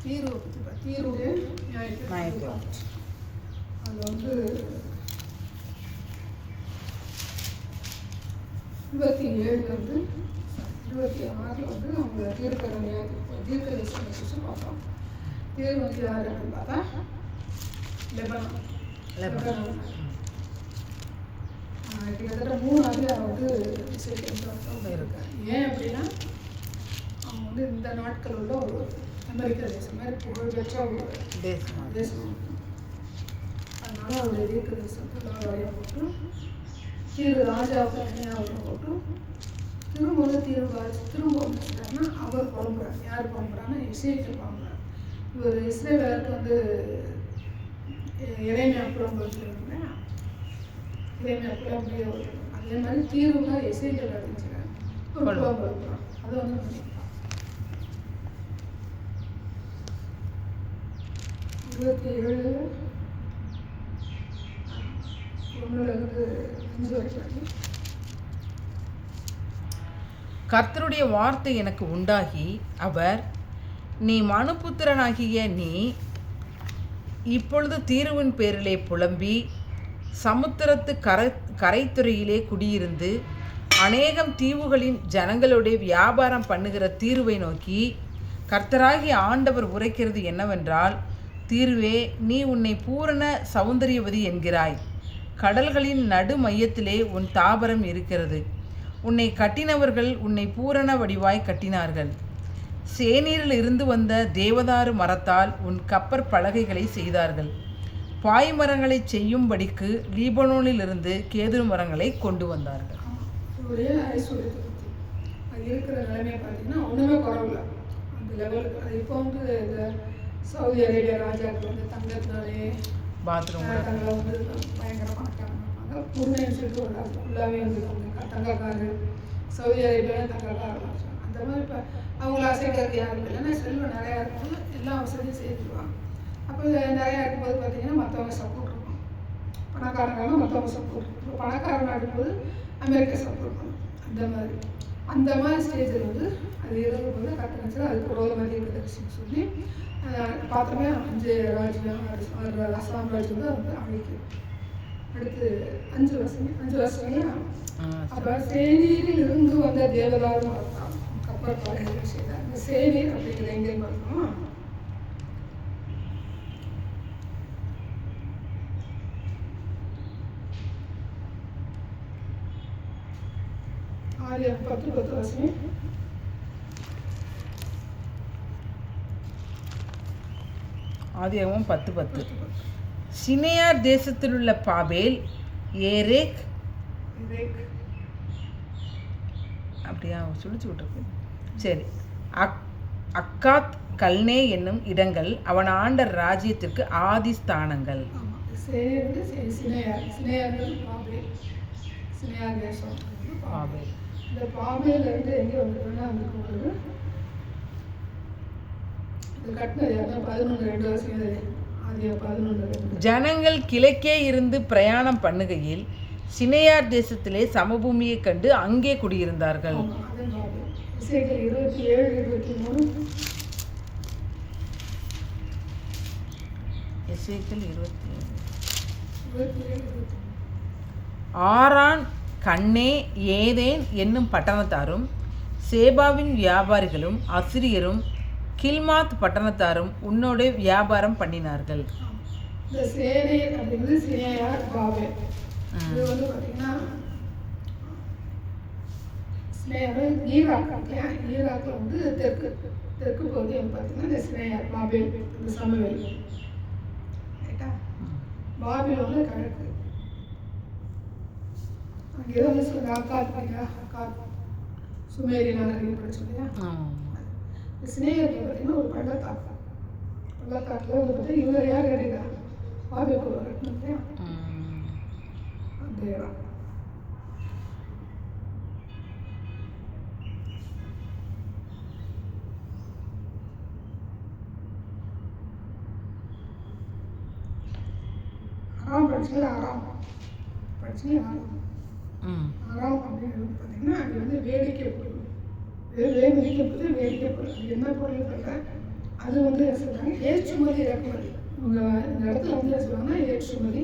தீர்வை பற்றி தீர்வு நியாயத்தை அது வந்து 27 26 வந்து அவங்க தீர்க்கிற நியாயத்தை தீர்க்க தரிசனத்தை பார்ப்போம். தீர்வு வந்து யார் அப்படின்னு பார்த்தா லெபனான். கிட்டத்தட்ட 3 அதிகாரம் வந்து இருக்காரு. ஏன் அப்படின்னா அவங்க வந்து இந்த நாட்கள் உள்ள ஒரு அமெரிக்க தேசம் மாதிரி புகழ்பெற்ற ஒரு தேசம். அதனால அவருடைய தீர்க்க தேசத்தில் வரைய போட்டு தீர்வு ராஜாவுக்கு தனியாக போட்டு திரும்ப திரும்ப வந்துட்டாருன்னா அவர் புலம்புறார். யார் புலம்புறான்னா எசேக்கியேல் புலம்புறார். இவர் இஸ்ரவேலருக்கு வந்து எரேமியா புலம்புறாங்க. எரேமியா புலம்பிய அதே மாதிரி தீர்வுனா எசேக்கியேல் அறிஞ்சிறார் ஒரு புலம்புறான். அதை வந்து 27 1-5 வரைக்கும். கர்த்தருடைய வார்த்தை எனக்கு உண்டாகி அவர், நீ மனுபுத்திரனாகிய நீ இப்பொழுது தீருவின் பேரிலே புலம்பி சமுத்திரத்து கரைத்துறையிலே குடியிருந்து அநேகம் தீவுகளின் ஜனங்களுடைய வியாபாரம் பண்ணுகிற தீருவை நோக்கி, கர்த்தராகிய ஆண்டவர் உரைக்கிறது என்னவென்றால், தீருவே, நீ உன்னை பூரண சௌந்தரியவதி என்கிறாய். கடல்களின் நடு மையத்திலே உன் தாபரம் இருக்கிறது. உன்னை கட்டினவர்கள் உன்னை பூரண வடிவாய் கட்டினார்கள். சேனீரில் இருந்து வந்த தேவதாரு மரத்தால் உன் கப்பற் பலகைகளை செய்தார்கள். பாய்மரங்களை செய்யும்படிக்கு லீபனோனிலிருந்து கேதுரு மரங்களை கொண்டு வந்தார்கள். இருக்கிற நிலைமையை பார்த்தீங்கன்னா ஒன்றுமே குறவில்லை அந்த லெவலுக்கு. அது இப்போ வந்து இந்த சவுதி அரேபியா ராஜாவுக்கு வந்து தங்கத்தினாலே பாத்ரூம் தங்களை வந்து பயங்கரமாக இருப்பாங்க. புருணைன்னு சொல்லிட்டு ஒரு ஃபுல்லாகவே வந்து தங்கக்காரு சவுதி அரேபியாவே தங்கக்காரலாம். அந்த மாதிரி இப்போ அவங்கள அசைக்கிறதுக்கு யாரும் இல்லைன்னா செல்வம் நிறையா இருக்கும், எல்லா வசதியும் செய்துருவாங்க. அப்போ நிறையா இருக்கும்போது பார்த்தீங்கன்னா மற்றவங்க சப்போர்ட் இருக்கும். பணக்காரங்களும் மற்றவங்க சப்போர்ட் இருக்கும். இப்போ பணக்காரனாக இருக்கும்போது அமெரிக்கா சப்போர்ட் பண்ணும். அந்த மாதிரி ஸ்டேஜில் வந்து அது இருக்கும்போது கட்டணிச்சு அதுக்கு ஒரு மதியம் சொல்லி பார்த்தோமே 5 ராஜ்யம் 6 அசாம் ராஜ்யம் வந்து அது அழைக்கும். அடுத்து 5 வருஷம் அப்போ சேனீரில் இருந்து வந்த தேவதாரும் கப்பல் பலகைகள் செய்தார். இந்த சேனீர் அப்படிங்கிறது எங்கே பார்க்கணும்? ஆதியாகமம் 10 வருஷம். ஆதியாகமம் 10:10. சினேயார் தேசத்தில் உள்ள பாபேல், ஏரேக் அப்படியா சொல்லிச்சு விட்டுருக்கு. சரி, அக்காத் கல்னே என்னும் இடங்கள் அவன் ஆண்ட ராஜ்யத்திற்கு ஆதி ஸ்தானங்கள். பாபேல் இந்த பாபேல இருந்து எங்கே வந்ததுன்னா வந்து ஜனங்கள் கிழக்கே இருந்து பிரயாணம் பண்ணுகையில் சினேயார் தேசத்திலே சமபூமியை கண்டு அங்கே குடியிருந்தார்கள். ஆரான் கண்ணே ஏதேன் என்னும் பட்டணத்தாரும் சேபாவின் வியாபாரிகளும் அசிரியரும் கில்மாத் பட்டணத்தாரும் உன்னோட வியாபாரம் பண்ணினார்கள். இந்த சேனேர் அப்படிங்கிறது சினேயார் பாபேல். இது வந்து பார்த்தீங்கன்னா சினேயார் ஈராக்கில் வந்து தெற்கு பகுதி வந்து பார்த்தீங்கன்னா இந்த சினேயார் பாபேல் இந்த சமவெளி ரைட்டா. பாபேல் வந்து கிழக்கு. அங்கே வந்து அக்காத் சுமேரி நகரில் படிச்சு இல்லையா. சினேயரில் பார்த்தீங்கன்னா ஒரு பள்ளத்தாக்கில் வந்து பார்த்தா இவர் யார் கட்டினார்? பாபேல் கட்டணும் இல்லையா. அந்த இடம் ஆறாம் படிச்சு ஆறாம் அப்படின்னு பார்த்தீங்கன்னா அது வந்து வேடிக்கை பொருள். வேடிக்கை பொருள் அது என்ன பொருள் தெரியல. அது வந்து என்ன சொல்கிறாங்க, ஏற்றுமதி இறக்குமதி. இவங்க இந்த இடத்துல வந்து என்ன சொல்லுவாங்கன்னா ஏற்றுமதி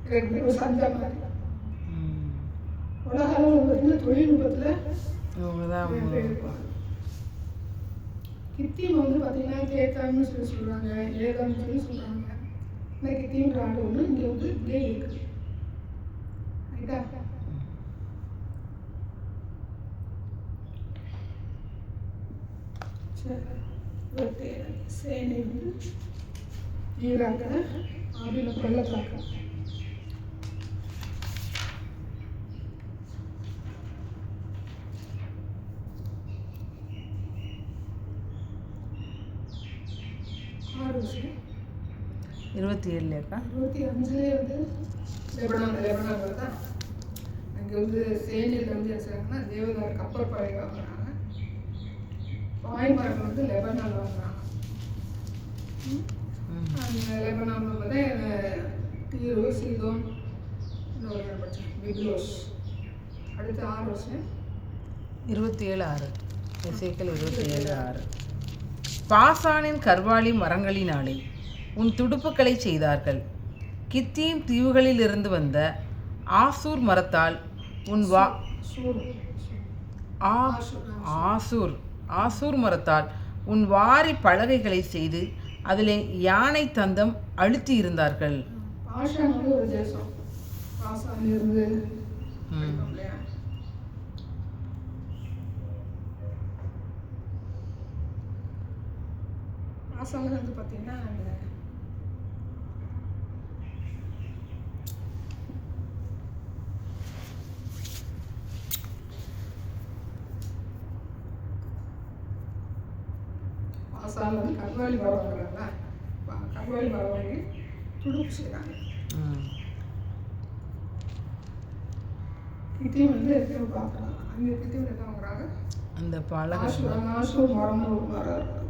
இறக்குமதி ஒரு சந்தை மாதிரி. உலக அளவில் பார்த்தீங்கன்னா தொழில்நுட்பத்தில் இருப்பாங்க. கித்தீம் வந்து பார்த்தீங்கன்னா தேத்தான்னு சொல்லி சொல்கிறாங்க, ஏதான்னு சொல்லி சொல்கிறாங்க. இந்த கித்தீம்ன்ற ஆண்டு ஒன்று இங்கே வந்து இங்கே இருக்குது. ரைட்டா? சரி, சேனை வந்து ஈராக்க ஆபில பள்ளத்தாக்கம். ஆறு வருஷம் 27 25 வந்து லெபனான் தான். அங்கே வந்து சேனையில் வந்து என்ன செய்யறாங்கன்னா தேவதார் கப்பல் படை வாங்குறாங்க. பாய்மரங்கள் வந்து லெபனான் வாங்குறாங்க. அந்த லெபனான் வந்து தீரு சீதோன் இன்னொரு படித்தேன் பிக்லோஸ். அடுத்த 6 வருஷம் 27:6 எசேக்கியேல் 27:6. பாசானின் கர்வாலி மரங்களினாலே உன் துடுப்புகளை செய்தார்கள். கித்தீம் தீவுகளில் இருந்து வந்த ஆசூர் மரத்தால் உன் ஆசூர் மரத்தால் உன் வாரி பலகைகளை செய்து அதிலே யானை தந்தம் அழுத்தி இருந்தார்கள். வந்து பார்த்தீங்கன்னா அந்த பாசால் வந்து கர்வாலி மரம் வாங்குறாங்களா, கர்வாலி மரம் வாங்கி துடுப்பு செய்கிறாங்க. கிட்டேயும் வந்து எடுத்து பார்க்குறாங்க. அங்கே கிட்டேயும் எடுத்து வாங்குறாங்க. அந்த பழக ஆசூர் மரம்னு ஒரு மரம் இருக்குது.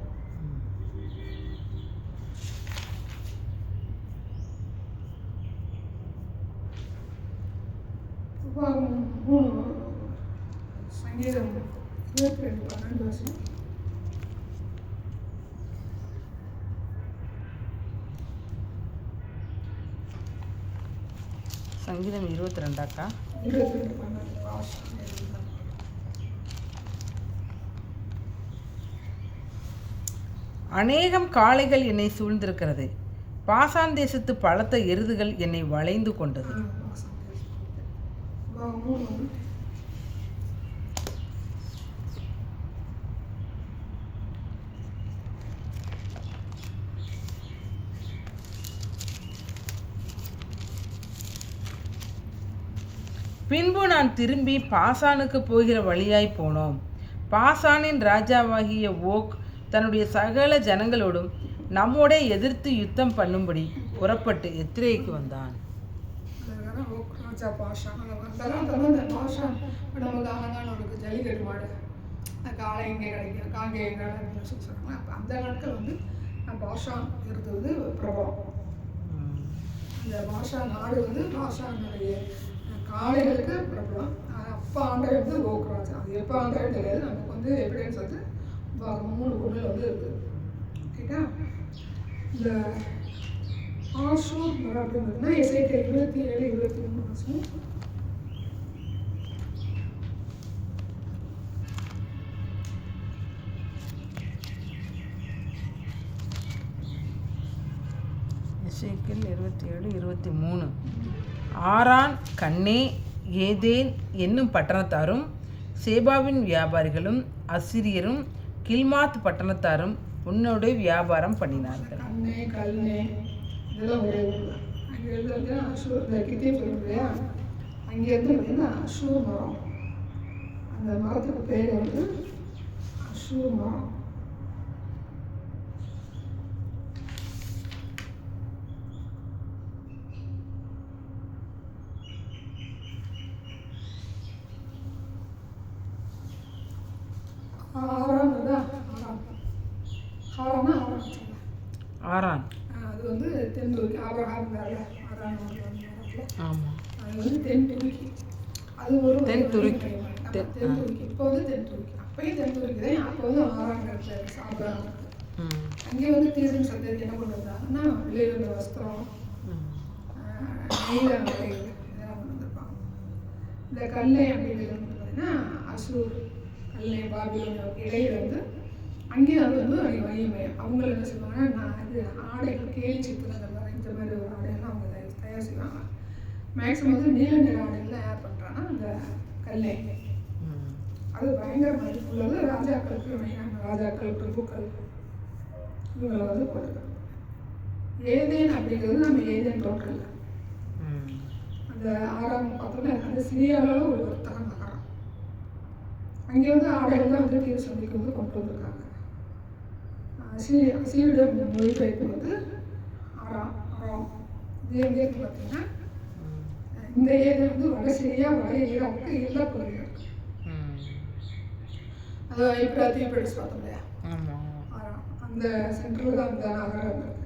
சங்கீதம் 22:12. சங்கீதம் 22 அநேகம் காளைகள் என்னை சூழ்ந்திருக்கிறது, பாசான் தேசத்து பலத்த எருதுகள் என்னை வளைந்து கொண்டது. பின்பு நான் திரும்பி பாசானுக்கு போகிற வழியாய் போனோம். பாசானின் ராஜாவாகிய ஓக் தன்னுடைய சகல ஜனங்களோடும் நம்மோட எதிர்த்து யுத்தம் பண்ணும்படி புறப்பட்டு எத்திரேக்கு வந்தான். ஜல்லிக்கட்டு மாடு காலை இங்கே கிடைக்கும், காங்கே சொல்கிறாங்க. அப்போ அந்த நாட்கள் வந்து பாஷான் இருந்தது பிரபலம். இந்த பாஷா நாடு வந்து பாஷானுடைய காளைகளுக்கு பிரபலம். அப்பா ஆண்டவர் வந்து ஓக்ராஜ். அது எப்போ ஆண்டவர் தெரியாது. நமக்கு வந்து எவிடன்ஸ் வந்து 3 பொருள் வந்து இருக்குது. ரைட்டா? இந்த ஆசூர் மரம் அப்படின்றதுனா எசேக்கியேல் 27:23. எசேக்கியேல் 27:23. ஆரான், கண்ணே, ஏதேன் என்னும் பட்டணத்தாரும் சேபாவின் வியாபாரிகளும் அசிரியரும் கில்மாத் பட்டணத்தாரும் உன்னோட வியாபாரம் பண்ணினார்கள். கண்ணே கல்னே இதெல்லாம் ஒரே அங்கே இருந்து அசூர் கிட்டேயும் சொல்லுங்க இல்லையா, அங்கேருந்து பார்த்தீங்கன்னா அசூர் மரம். அந்த மரத்துக்கு பேர் வந்து அசூர் மரம். ஆரான் அது வந்து தென்துருக்கி. ஆபிரகாம் ஆமாம், அது வந்து தென்துருக்கி. அது ஒரு தென்துருக்கி. தென்துருக்கி இப்போ வந்து தென்துருக்கி. அப்பயும் தென்துருக்கி தான். அப்போ வந்து ஆறாம் ஆபிரகாம். அங்கே வந்து தீர்வு சந்தேகத்தை என்ன கொண்டு வந்தாங்கன்னா விளையாட வஸ்திரம், நெய்த நகைகள் இதெல்லாம் கொண்டு வந்திருப்பாங்க. இந்த கல்லை அப்படிங்கிறது வந்து பார்த்தீங்கன்னா அசூர், கல்லை, பாபிலோன் இடையில வந்து அங்கேயும் அது வந்து மையம். அவங்கள என்ன செய்வாங்கன்னா நான் இது ஆடைகள் கேலி சித்திரம் இந்த மாதிரி ஒரு ஆடையெல்லாம் அவங்க தயார் செய்வாங்க. மேக்ஸிமம் வந்து நீல நிற ஆடைகள்லாம் யார் பண்ணுறாங்கன்னா அந்த கல்லை. அது பயங்கர மதிப்புள்ளது. ராஜாக்களுக்கு மெயினான ராஜாக்கள், பிரபுக்கள் இவங்களை வந்து போட்டுருக்காங்க. ஏதேன் அப்படிங்கிறது நம்ம ஏதேன் தோற்றல் அந்த 6ஆம் பக்கத்தில் அந்த சிரியாவில் ஒரு வர்த்தக நகரம். அங்கே வந்து ஆடைகள் தான் வந்து தீர்வு சந்திக்கு வந்து கொண்டு வந்திருக்காங்க. சீவிட மொழிபெயர்ப்பு வந்து ஆறாம் இது எங்கே இருக்கு பார்த்தீங்கன்னா இந்த ஏரியா வந்து வட சிரியா, வட ஈராக்கு எல்லா பகுதியும் இருக்கு. அது இப்போ படிச்சு பார்த்தோம் இல்லையா, அந்த சென்டரில் தான் அந்த நகரம் இருக்கு.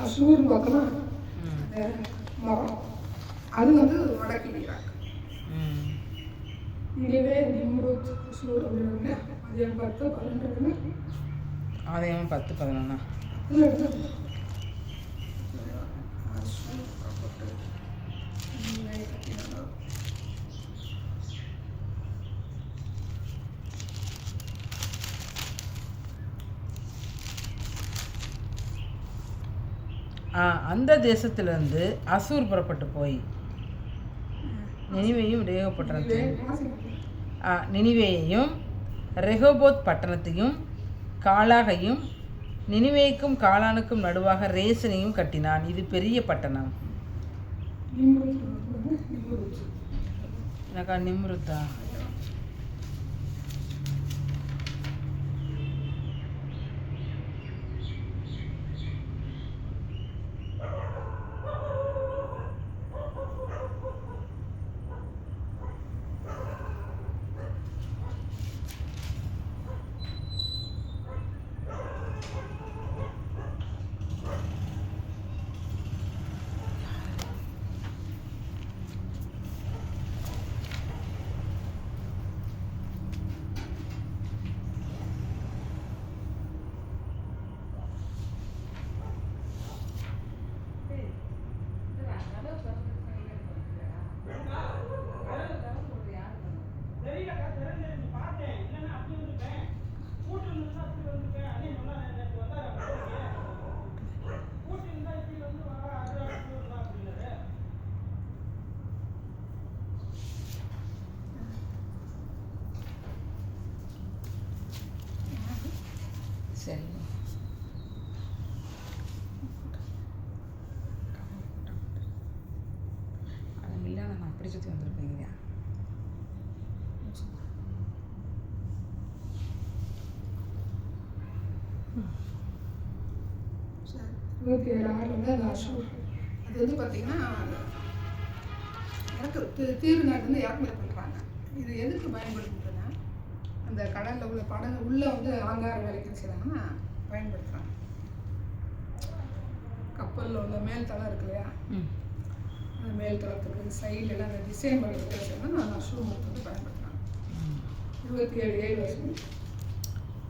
அசூர் பார்க்கலாம் அந்த மரம், அது வந்து வடக்கு ஈராக். இதுவே நிம்ருத், அசூர் அப்படின்னு அதிகம் 10, 12 ஆதாயம் 10, 11 அந்த தேசத்திலிருந்து அசூர் புறப்பட்டு போய் நினிவேயும் ரெகோபோத் பட்டணத்தையும் காலாகையும் நினிவேக்கும் காலானுக்கும் நடுவாக ரேசனையும் கட்டினான். இது பெரிய பட்டணம். எனக்கா நிம்ருத்தா? சரி, அது இல்லை, நான் அப்படி சுற்றி வந்திருப்பேங்க. அது வந்து பார்த்தீங்கன்னா தீர்வு நாடு வந்து இறக்குமதி பண்ணுறாங்க. இது எதுக்கு பயன்படுத்துதுன்னா அந்த கடலில் உள்ள படகு உள்ளே வந்து அலங்கார வேலைக்கு செய்கிறாங்கன்னா பயன்படுத்துகிறாங்க. கப்பலில் உள்ள மேல் தளம் இருக்கு இல்லையா, அந்த மேல் தளத்துக்கு சைட்லாம் அந்த டிசைன் பண்ணுறதுக்கு நான் அசூர் வந்து பயன்படுத்துகிறாங்க. 27 வருஷம்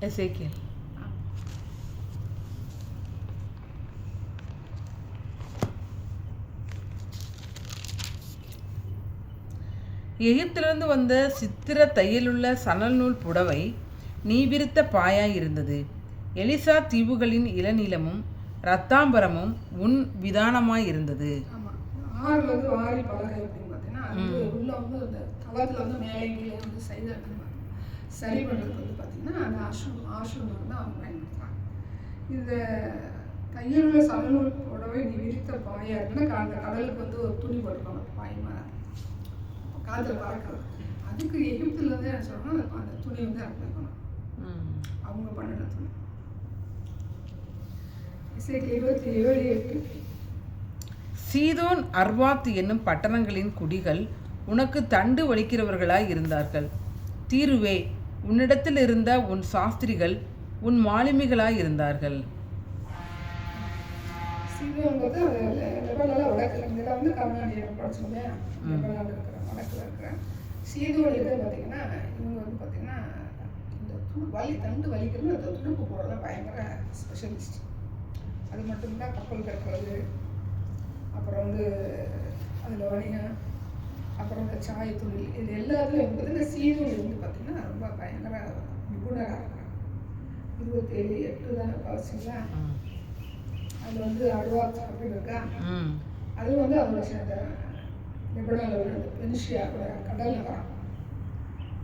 எசேக்கியேல். எகிப்திலிருந்து வந்த சித்திர தையலுள்ள சணல் நூல் புடவை நீ விரித்த பாயாய் இருந்தது. எலிசா தீவுகளின் இளநீளமும் ரத்தாம்பரமும் உன் விதானமாய் இருந்தது. வாரி பலகை அப்படின்னு பார்த்தீங்கன்னா அது உள்ள வந்து அந்த தளத்தில் வந்து மேலே கீழே வந்து சரி பண்ணுறது வந்து பார்த்தீங்கன்னா அந்த ஆஷூர் வந்து அவங்க பயன்படுத்துகிறாங்க. இந்த தையலுள்ள சணல் நூல் புடவை நீ விரித்த பாயா இருக்குன்னா அந்த கடலுக்கு வந்து ஒரு துணி போட்டுருப்பாங்க பாயமாக காதில் பறக்கிறது. அதுக்கு எகிப்தில் வந்து என்ன சொல்லணும்னா அந்த துணி வந்து அனுப்பிக்கணும், அவங்க பண்ணின துணி. எசேக்கியேல் 27:8. சீதோன் அர்வாத் என்னும் பட்டணங்களின் குடிகள் உனக்கு தண்டு வலிக்கிறவர்களாய் இருந்தார்கள். தீருவே, உன்னிடத்தில் இருந்த உன் சாஸ்திரிகள் உன் மாலுமிகளாய் இருந்தார்கள். சீதோன்றது லெபனானில் வடக்கில் வந்து கர்நாடகா படிச்சோம் இல்லையா, வடக்கில் இருக்கிற சீதோன் எது பார்த்தீங்கன்னா இவங்க வந்து பார்த்தீங்கன்னா இந்த தண்டு வலிக்கிறது அந்த துடுப்பு போடுறதுல பயங்கர ஸ்பெஷலிஸ்ட். அது மட்டும் இல்லை, கப்பல் கட்டுறது, அப்புறம் வந்து அதில் வணிகம், அப்புறம் இந்த சாய தொழில், இது எல்லாத்துலேயும் வந்து பார்த்தீங்கன்னா சீதோடு வந்து பார்த்திங்கன்னா ரொம்ப பயங்கர நிபுணராக இருக்கிறாங்க. 27/8 தானே பாசிங்களா, அதில் வந்து அட்வான்ஸ் அப்படின்னு இருக்கா. அது வந்து அவங்களோட நிபுணர்கள் வந்து பெனிஷியாவோட கடல் நகரம்.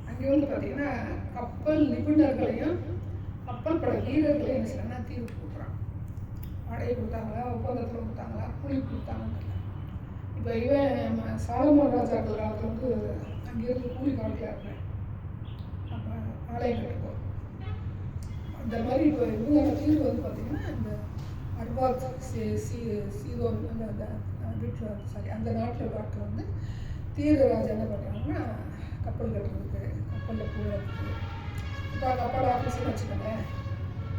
அங்கே வந்து பார்த்திங்கன்னா கப்பல் நிபுணர்களையும் கப்பல் பட வீரர்களையும் என்ன செய்யணும்னா தீர்வு கொடுக்குறாங்க. வாடகை கொடுத்தாங்களா, ஒப்பந்தத்தில் கொடுத்தாங்களா, கூலி கொடுத்தாங்கன்னு. இப்போ இவன் சாலமோன் ராஜாக்கள் காலத்தில் வந்து அங்கேருந்து கூலி காட்டில் இருப்பேன். அப்போ ஆலயம் கட்டுப்போம். அந்த மாதிரி இப்போ இவங்களோட தீர்வு வந்து பார்த்திங்கன்னா இந்த அர்பாத் சீதோன் அந்த வீட்டில் சாரி அந்த நாட்டில் காட்டில் வந்து தீரராஜா என்ன பண்ணுறாங்கன்னா கப்பல் கட்டுறதுக்கு, கப்பலில் போகிறதுக்கு, இப்போ கப்பல் ஆஃபீஸ்னு வச்சுக்கோங்க,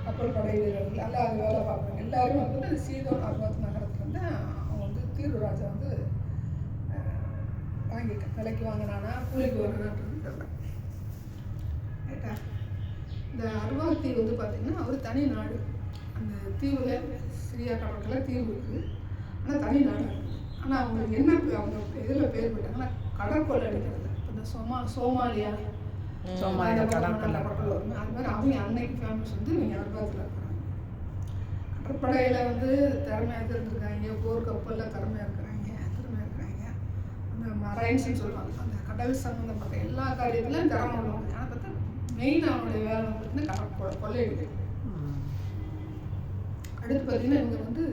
கப்பல் படை வீரர்கள் எல்லாம் அது வேலை பார்க்குறாங்க. எல்லோரும் வந்து அந்த சீதோன் அர்பாத் நகரத்தில் வந்து அவங்க வந்து தீரராஜா வந்து வாங்கிட்டேன். விலைக்கு வாங்கினானா கூலிக்கு வாங்கினான்னு தெரியல. ரைட்டா, இந்த அர்பாத் தீவு வந்து பார்த்திங்கன்னா ஒரு தனி நாடு. அந்த தீவில் சிரியா கடற்கரை தீவு இருக்குது, ஆனால் தனி நாடு இருக்குது. ஆனால் அவங்களுக்கு என்ன அவங்க இதில் பேர் போட்டாங்கன்னா கடற்கொள்ளை அடிக்கிறது. இந்த சோமாலியா கடற்கொள்ளை வரும். அது மாதிரி அவங்க அன்னைக்கு ஃபேமஸ் வந்து நீங்கள் அர்பாத்தில் இருக்கிறாங்க. கடற்படையில் வந்து திறமையாக இருந்திருக்காங்க, போர் கப்பலில் திறமையாக இருக்கிறாங்க. அந்த மரைன்ஸ்ன்னு சொல்லுவாங்க, அந்த கடல் சம்மந்தப்பட்ட எல்லா காரியத்திலும் திறமை உள்ளவங்க. ஆனால் பார்த்தா மெயின் அவனுடைய வேலை வந்து கொள்ளையடிக்கிறது. அடுத்து பார்த்தீங்கன்னா இவங்க வந்து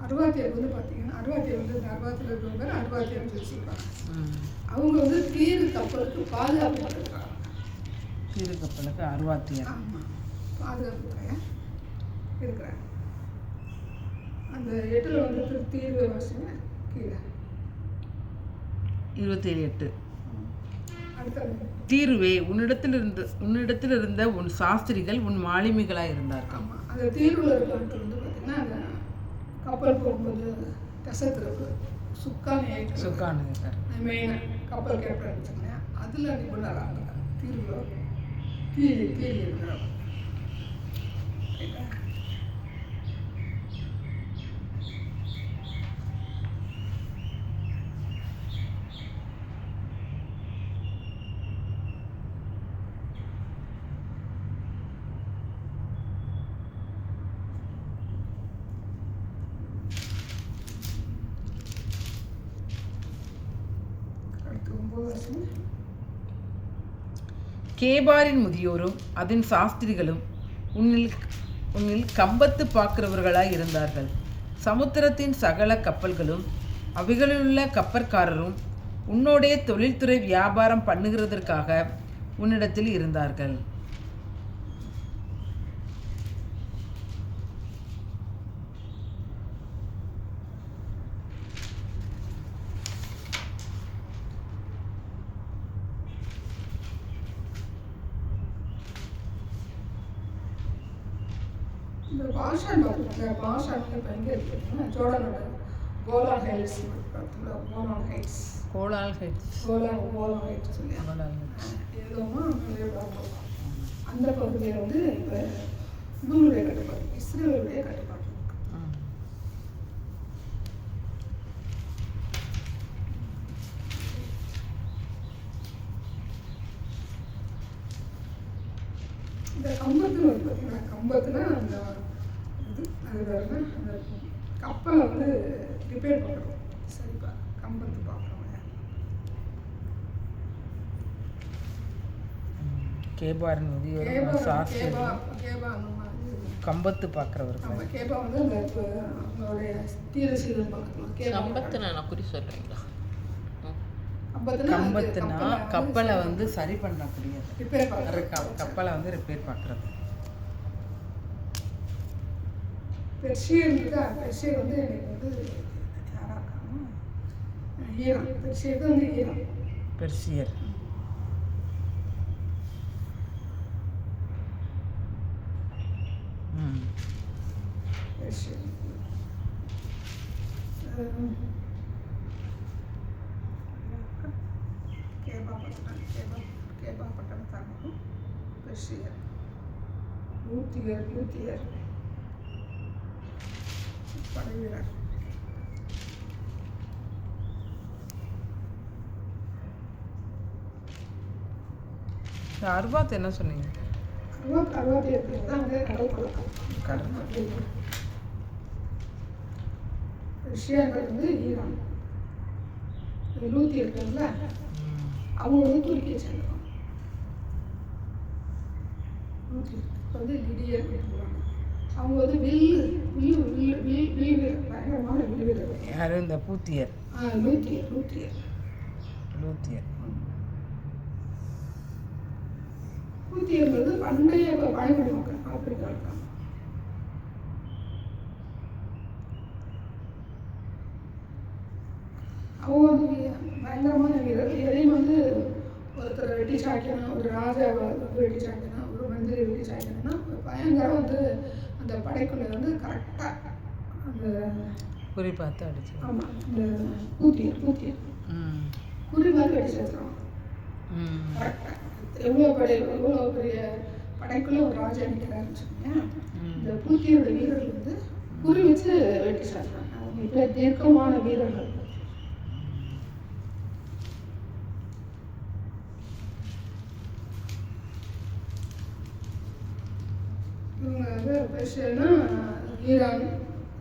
அர்பாத்தியர் வந்து பார்த்தீங்கன்னா அர்பாத்தியர் வந்து இந்த அர்பாத்தில் இருக்கிறவங்க பேர் அர்பாத்தியர்னு வச்சுருக்காங்க. அவங்க வந்து தீவு கப்பலுக்கு பாதுகாப்பு பண்ணிருக்காங்க. தீவு கப்பலுக்கு அர்பாத்தியர் ஆமாம் பாதுகாப்பு இருக்கிறாங்க. அந்த 8 வந்து தீர்வு வாசிங்க கீழே 27:8. அடுத்த தீர்வே உன்னிடத்தில் இருந்த உன் சாஸ்திரிகள் உன் மாலுமிகளாக இருந்தார்கள். ஆமாம், அந்த தீர்வில் இருக்கிறவங்க வந்து பார்த்திங்கன்னா அந்த கப்பல் போகும்போது தசத்திறப்பு சுக்கானு மெயினாக கப்பல் கேப்டன் வச்சுக்கோங்க, அதில் நிபுணராக தீர்வில் கீழே இருக்கிறாங்க. கேபாரின் முதியோரும் அதன் சாஸ்திரிகளும் உன்னில் கம்பத்து பார்க்கிறவர்களாய் இருந்தார்கள். சமுத்திரத்தின் சகல கப்பல்களும் அவைகளிலுள்ள கப்பற்காரரும் உன்னோடைய தொழில்துறை வியாபாரம் பண்ணுகிறதற்காக உன்னிடத்தில் இருந்தார்கள். இந்த பாஷான் பார்த்துருக்கேன். பாஷான் இப்போ எங்கே இருக்குன்னா ஜோர்டானோட கோலான் ஹைட்ஸ் கோலான் ஹைட்ஸ் சொல்லி ஏதோமா அந்த பகுதியில் வந்து இப்போ இவங்களுடைய கட்டுப்பாடு, இஸ்ரேலுடைய கட்டுப்பாடு. இந்த கம்பத்தில் வந்து பார்த்தீங்கன்னா கம்பத்தில் அந்த இது அது வேறு அந்த கப்பலை வந்து ரிப்பேர் பண்ணுறோம். சரிப்பா, கம்பத்து பார்க்குறோம். கேபாரின் முதியோரும் கம்பத்து பார்க்குறவர்கள். கேபா வந்து அந்த அவங்களுடைய தீரசீலம் பக்கத்தில் கம்பத்துனா நான் குறி சொல்கிறீங்களா? கம்பத்துனா கப்பலை வந்து சரி பண்ணக்கூடியது, கப்பலை வந்து ரிப்பேர் பார்க்குறது. பெர்ஷியர் வந்து எனக்கு வந்து யாராக இருக்காங்க, ஈரான். பெர்ஷியர் தான் வந்து ஈரான். பெர்ஷியர் பெர்ஷியர் கேபா பட்டணத்தாரும் பெர்ஷியர், லூத்தியர் படை வீரர். அர்வாத் என்ன சொன்னீங்க? அறுபத்தி எட்டு தான் வந்து கடல் பழக்கம். கடல் ரஷ்யாங்கிறது வந்து ஈரான். லூத்தி இருக்குல்ல, அவங்க வந்து துருக்கியை சேர்ந்தவங்க. லூத்தி வந்து லிடியர் சொல்லுவாங்க. அவங்க வந்து வில் வீரர், பயங்கரமான வில் வீரர். யார் இந்த பூத்தியர்? லூத்தியர் பூத்தியர்ங்கிறது பண்டைய பழங்குடி மக்கள் ஆப்பிரிக்கா இருக்காங்க. அவங்க வந்து பயங்கரமான வீரர். எதையும் வந்து ஒருத்தரை வெட்டி சாய்க்கணும், ஒரு ராஜாவை வெட்டி சாய்க்கணும், ஒரு மந்திரி வெட்டி சாய்க்கணும்னா பயங்கரம் வந்து அந்த படைக்குள்ளே வந்து கரெக்டாக அந்த குறி பார்த்து அடிச்சு. ஆமாம், இந்த பூத்தியர் குறி பார்த்து வெட்டி சேர்த்துருவாங்க கரெக்டாக. எவ்வளோ பெரிய படைக்குள்ளே ஒரு ராஜா நிற்கிறாருன்னு சொன்னீங்க. இந்த பூத்தியோட வீரர்கள் வந்து குறி வச்சு வெட்டி சாய்க்கிறாங்க. அவங்க இப்போ தீர்க்கமான வீரர்கள். இவங்க வந்து பெர்ஷியன்னா ஈரான்,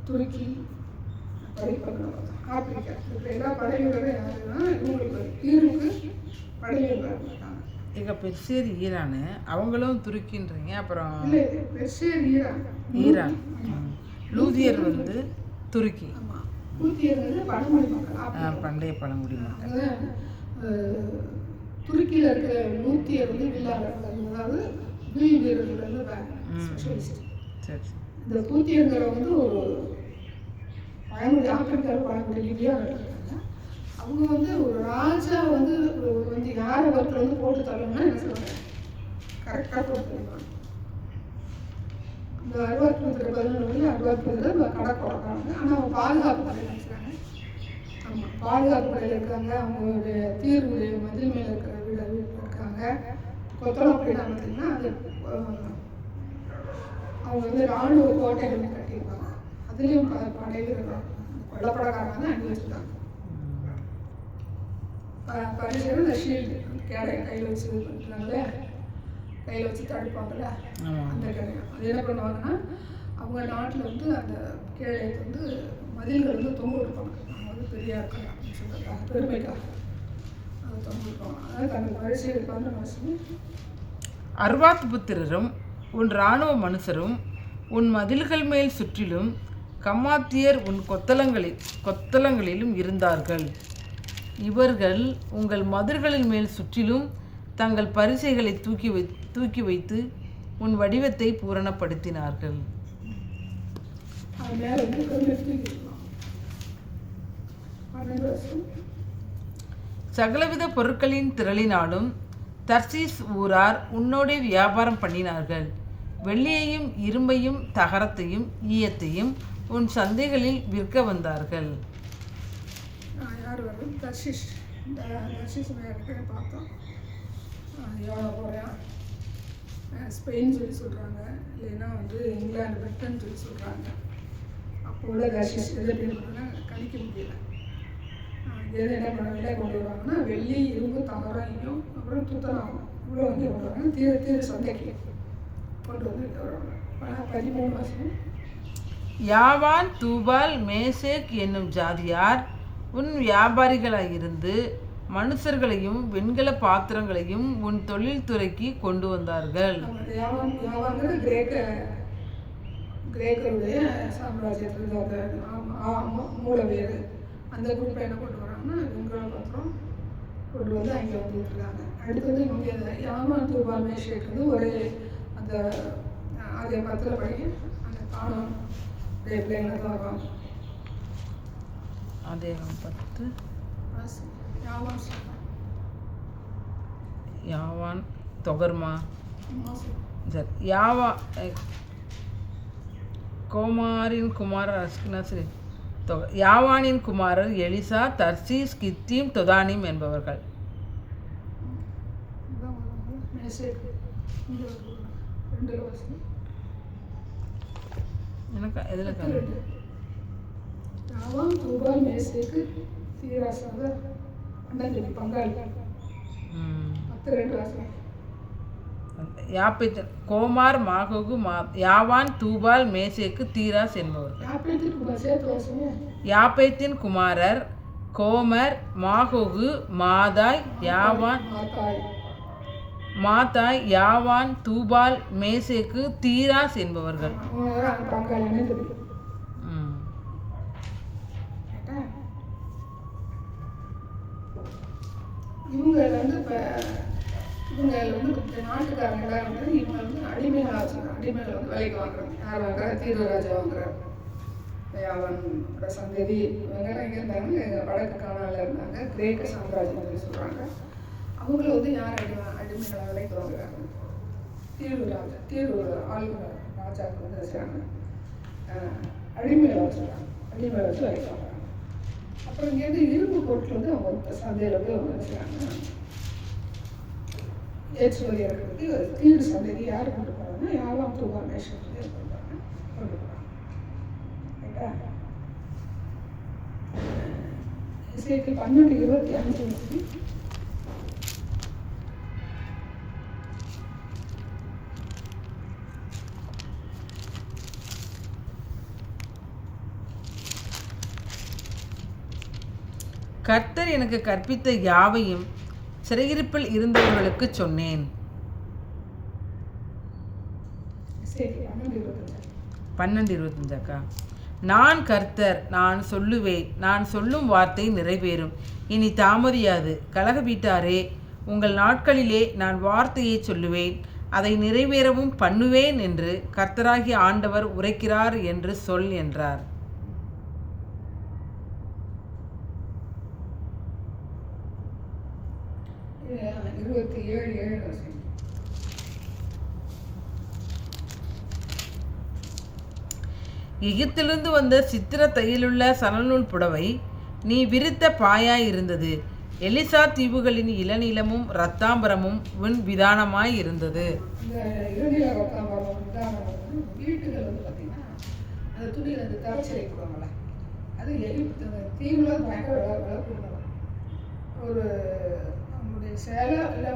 துருக்கி, ஆப்பிரிக்கா இருக்கிற எல்லா படைவீரரும் யாருன்னா இவங்களுக்கு தீர்வுக்கு படைவீரர்கள் இருக்காங்க. எங்க பெர்ஷியர் ஈரானு, அவங்களும் துருக்கின்றீங்க. அப்புறம் இல்லை, பெர்ஷியர் ஈரான், லூதியர் வந்து துருக்கி. ஆமாம், லூத்தியர் வந்து பழங்குடி மக்கள், பண்டைய பழங்குடி மக்கள். துருக்கியில் இருக்கிற லூத்தியர் வந்து வில்லாளர்கள், அதாவது வில் வீரர்கள் வந்து ஸ்பெஷலிஸ்ட். சரி. இந்த பூத்தியர்களை வந்து ஒரு பழங்குடி ஆப்பிரிக்காவில் பழங்குடி லிபியாவில் இருக்காங்க. அவங்க வந்து ஒரு ராஜா வந்து யாரை ஒருத்தர் வந்து போட்டு தரணும்னா என்ன சொல்லுவாங்க, கரெக்டாக போட்டு தருவாங்க. இந்த 60 கடை போடுறாங்க. ஆனால் அவங்க பாதுகாப்பு படையில் இருக்கிறாங்க. ஆமாம், பாதுகாப்பு படையில் இருக்காங்க. அவங்களுடைய தீர்வுடைய மதில் மேலே இருக்கிற வீடு இருக்காங்க. கொத்தளம் அப்படின்னா பார்த்தீங்கன்னா அது அவங்க வந்து இராணுவ கோட்டைகள் கட்டியிருப்பாங்க. அதுலேயும் படை வீரர்கள் கொல்லப்படக்காரங்க அங்கே வச்சுருக்காங்க. பரிசு இந்த ஷீல்டு கேடை கையில் வச்சு இது பண்ணிக்கிறாங்களே, கையில் வச்சு தடுப்பாங்கள்ல, அந்த கேடயம். அது என்ன பண்ணுவாங்கன்னா அவங்க நாட்டில் வந்து அந்த கேடையை வந்து மதில்கள் வந்து தொங்க விடுப்பாங்க. அவங்க வந்து பெரியா இருக்காங்க அப்படின்னு சொல்கிறதுக்காக, பெருமைக்காக அதை தொங்க விடுப்பாங்க. அதாவது தங்கள் பரிசீலுக்கு வந்து மனசு. அர்வாத் புத்திரரும் உன் இராணுவ மனுஷரும் உன் மதில்கள் மேல் சுற்றிலும் கம்மாத்தியர் உன் கொத்தளங்களிலும் இருந்தார்கள். இவர்கள் உங்கள் மதில்களின் மேல் சுற்றிலும் தங்கள் பரிசைகளை தூக்கி வைத்து உன் வடிவத்தை பூரணப்படுத்தினார்கள். சகலவித பொருட்களின் திரளினாலும் தர்சீஸ் ஊரார் உன்னோடே வியாபாரம் பண்ணினார்கள். வெள்ளியையும் இரும்பையும் தகரத்தையும் ஈயத்தையும் உன் சந்தைகளில் விற்க வந்தார்கள். யார் வரும்? தர்ஷீஸ். தர்ஷீஸ் பார்த்தோம். எவ்வளோ போகிறேன், ஸ்பெயின் சொல்லி சொல்கிறாங்க, இல்லைன்னா வந்து இங்கிலாந்து பிரிட்டன் சொல்லி சொல்கிறாங்க. அப்போ உள்ள தர்ஷீஸ் எது அப்படின்னு கணிக்க முடியல. எது என்ன பண்ண விலை கொண்டு வருவாங்கன்னா வெள்ளி, இரும்பு, தகரம், அப்புறம் துத்தநாகம் இவ்வளோ வந்து கொண்டு வருவாங்க. தீர சந்தைக்கு கொண்டு வந்து வருவாங்க. 13 வருஷம். யாவான், தூபால், மேசேக் என்னும் ஜாதியார் உன் வியாபாரிகளாயிருந்து மனுஷர்களையும் வெண்கல பாத்திரங்களையும் உன் தொழில்துறைக்கு கொண்டு வந்தார்கள். கிரேக்கருடைய சாம்ராஜ்யத்தில் மூல வேறு அந்த குரூப்பை என்ன கொண்டு வராங்கன்னா வெண்கல பாத்திரம் கொண்டு வந்து அங்கே வந்துட்டு இருக்காங்க. அடுத்தது இங்கே யாவான், தூபால், மேஷேக் வந்து ஒரே அந்த அதே 10 படி அந்த காணும் பிள்ளைங்களை தான் வருவாங்க. அதே 10 யாவான் தொகர்மா சரி. கோமாரின் குமாரர் அஸ்கினாசிரி யாவானின் குமாரர் எலிசா, தர்சீஸ், கித்தீம், தொதானிம் என்பவர்கள். இங்கே ஒரு 2 வாசி எனக்கு எதில் 2 யாவான் தூபால் மேசேக்கு தீராசாக அண்ணன் தம்பி பங்காளி 10-2 வாசி. யாப்பேத்தின் கோமார் மாகோகு யாவான் தூபால் மேசேக்கு தீராஸ் என்பவர்கள். யாப்பேத்தின் குமாரர் கோமர் மாகோகு மாதாய் யாவான் மாதாய் யாவான் தூபால் மேசேக்கு தீராஸ் என்பவர்கள். இவங்க நாட்டுக்காரங்க எல்லாரும் இவங்க அடிமைகளாக வச்சுருக்காங்க. அடிமைகளை வேலைக்கு வாங்குறாங்க. யார் வாங்குறா? தீர்வராஜா வாங்குறாரு. அவன் சந்ததி இவங்கெல்லாம் எங்கே இருந்தாங்க? வடக்கு கானால இருந்தாங்க. கிரேக்க சாம்ராஜ்யம் சொல்கிறாங்க. அவங்கள யார் அடிமைகளை வேலைக்கு வாங்குறாங்க? தீர்வு ஆளுநர் ராஜாவுக்கு வச்சுருக்காங்க. அடிமைகளை வச்சுருக்காங்க. அடிமைகளை வச்சு வேலைக்கு வாங்குறாங்க. அப்புறம் இங்கேருந்து இரும்பு கோட்டில் அவங்க சந்தையில் அவங்க வச்சுருக்காங்க. ஏற்றுமதி இருக்கிறதுக்கு தீடு சந்ததி யார் கொண்டு போகிறாங்கன்னா யாவான் தூபால் மேசேக்கு கொண்டு போகிறாங்க. ரைட்டா? இசைக்கு 12:25 கர்த்தர் எனக்கு கற்பித்த யாவையும் சிறையிருப்பில் இருந்தவர்களுக்கு சொன்னேன். 12:25 நான் கர்த்தர், நான் சொல்லுவேன், நான் சொல்லும் வார்த்தை நிறைவேறும், இனி தாமதியாது. கலக வீட்டாரே, உங்கள் நாட்களிலே நான் வார்த்தையை சொல்லுவேன், அதை நிறைவேறவும் பண்ணுவேன் என்று கர்த்தராகிய ஆண்டவர் உரைக்கிறார் என்று சொல் என்றார். எகிப்திலிருந்து வந்த சித்திர தையிலுள்ள சணல்நூல் புடவை நீ விரித்த பாயாய் இருந்தது. எலிசா தீவுகளின் இளநிலமும் ரத்தாம்பரமும் உன் விதானமாய் இருந்தது. ஒரு அவங்களுடைய சேலை இல்லை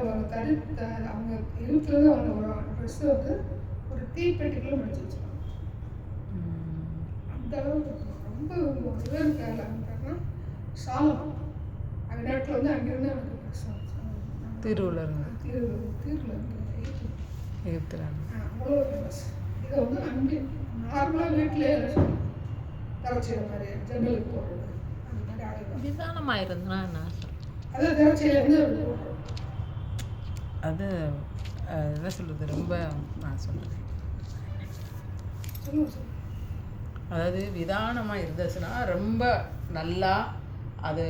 அவங்க இருக்கிறது அவங்க ட்ரெஸ்ஸு ஒரு தீப்பெட்டிக்குள்ள முடிச்சு வச்சுருவாங்க. அந்த அளவுக்கு ரொம்ப இருக்காருன்னா சாலம் அந்த நேரத்தில் அங்கேருந்து எனக்கு திருவுள்ள அவ்வளோ ஃபேமஸ். இதை அங்கே நார்மலாக வீட்டிலே தரச்சிற மாதிரி ஜன்னலுக்கு போடுறது அந்த மாதிரி ஆகிடும். விதானமாக இருந்தா அது என்ன சொல்கிறது, ரொம்ப நான் சொல்கிறேன், அதாவது விதானமாக இருந்துச்சுன்னா ரொம்ப நல்லா, அது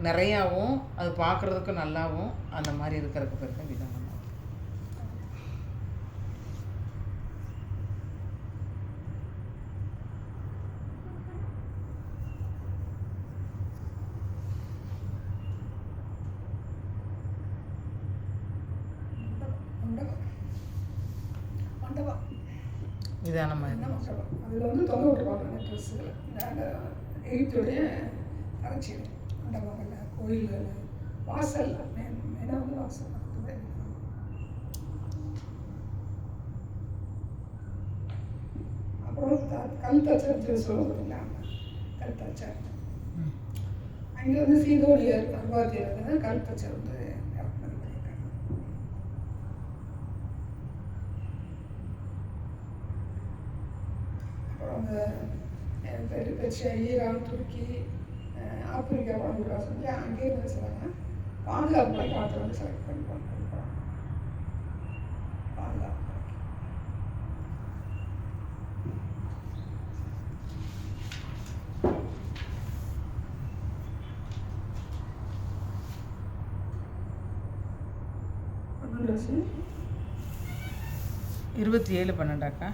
நிறையாவும், அது பார்க்குறதுக்கு நல்லாவும் அந்த மாதிரி இருக்கிறதுக்கு பேர் தான் விதானமாக. விதானமாக அதில் தொங்க விட்டுருவாங்க அந்த ட்ரெஸ்ஸுகளை. இந்த எகிப்துடைய அரசியல் மண்டபங்களில், கோயில்கள், வாசல் மெயினாக வாசல். அப்புறம் கல் தச்சர் சொல்லுவாங்க. கல் தச்சர் அங்கே சீதோனியர் அர்வாத்தியர் கல் தச்சர் இறக்குமதி பண்ணியிருக்காங்க. அந்த பெருசியா, ஈரான், துருக்கி, ஆப்பிரிக்கா வாழ்ந்துடா சொல்லி அங்கேயே என்ன செய்வாங்க, பாதுகாப்பு காற்று செலக்ட் பண்ணிப்பாங்க. பாதுகாப்பு ட்ரெஸ்ஸு 27:12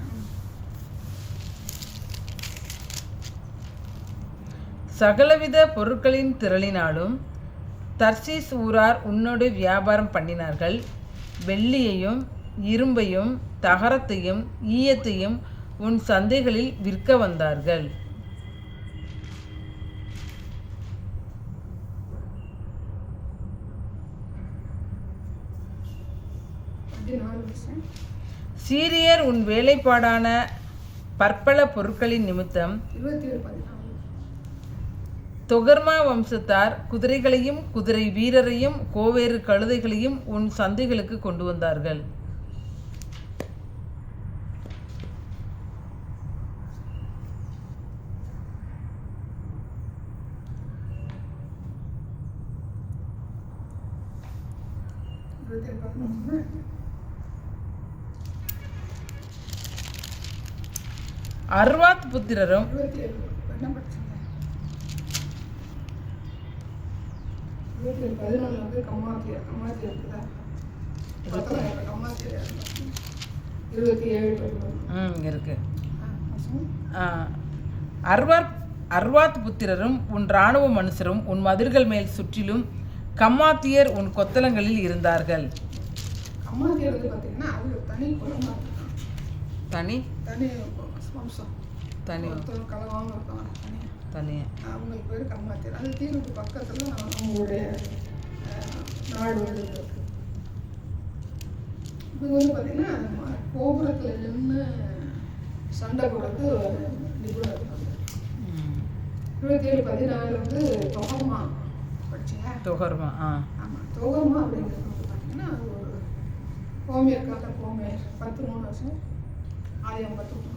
சகலவித பொருட்களின் திரளினாலும் தர்சீஸ் ஊரார் உன்னோடு வியாபாரம் பண்ணினார்கள். வெள்ளியையும் இரும்பையும் தகரத்தையும் ஈயத்தையும் உன் சந்தைகளில் விற்க வந்தார்கள். சீரியர் உன் வேலைப்பாடான பற்பல பொருட்களின் நிமித்தம் தொகர்மா வம்சத்தார் குதிரைகளையும் குதிரை வீரரையும் கோவேறு கழுதைகளையும் உன் சந்தைகளுக்கு கொண்டு வந்தார்கள். அர்வாத் புத்திரரும் இருக்கு. அர்வாத் புத்திரரும் உன் இராணுவ மனுஷரும் உன் மதில்கள் மேல் சுற்றிலும் கம்மாத்தியர் உன் கொத்தளங்களில் இருந்தார்கள். தனி அவங்களுக்கு பேர் கம்மாத்தியர். அது தீவுக்கு பக்கத்தில் நம்மளுடைய நாடு வந்து இருக்கு. இது வந்து பார்த்தீங்கன்னா கோபுரத்தில் நின்று சண்டை போடுறது நிபுணர். 27-14 வந்து தொகர்மா படிச்சிங்க. தொகர்மா ஆமாம், தொகர்மா அப்படிங்கிறது வந்து பார்த்தீங்கன்னா ஒரு கோமியர் காத்த கோமியர் 13 வருஷம் ஆயிரம் 13.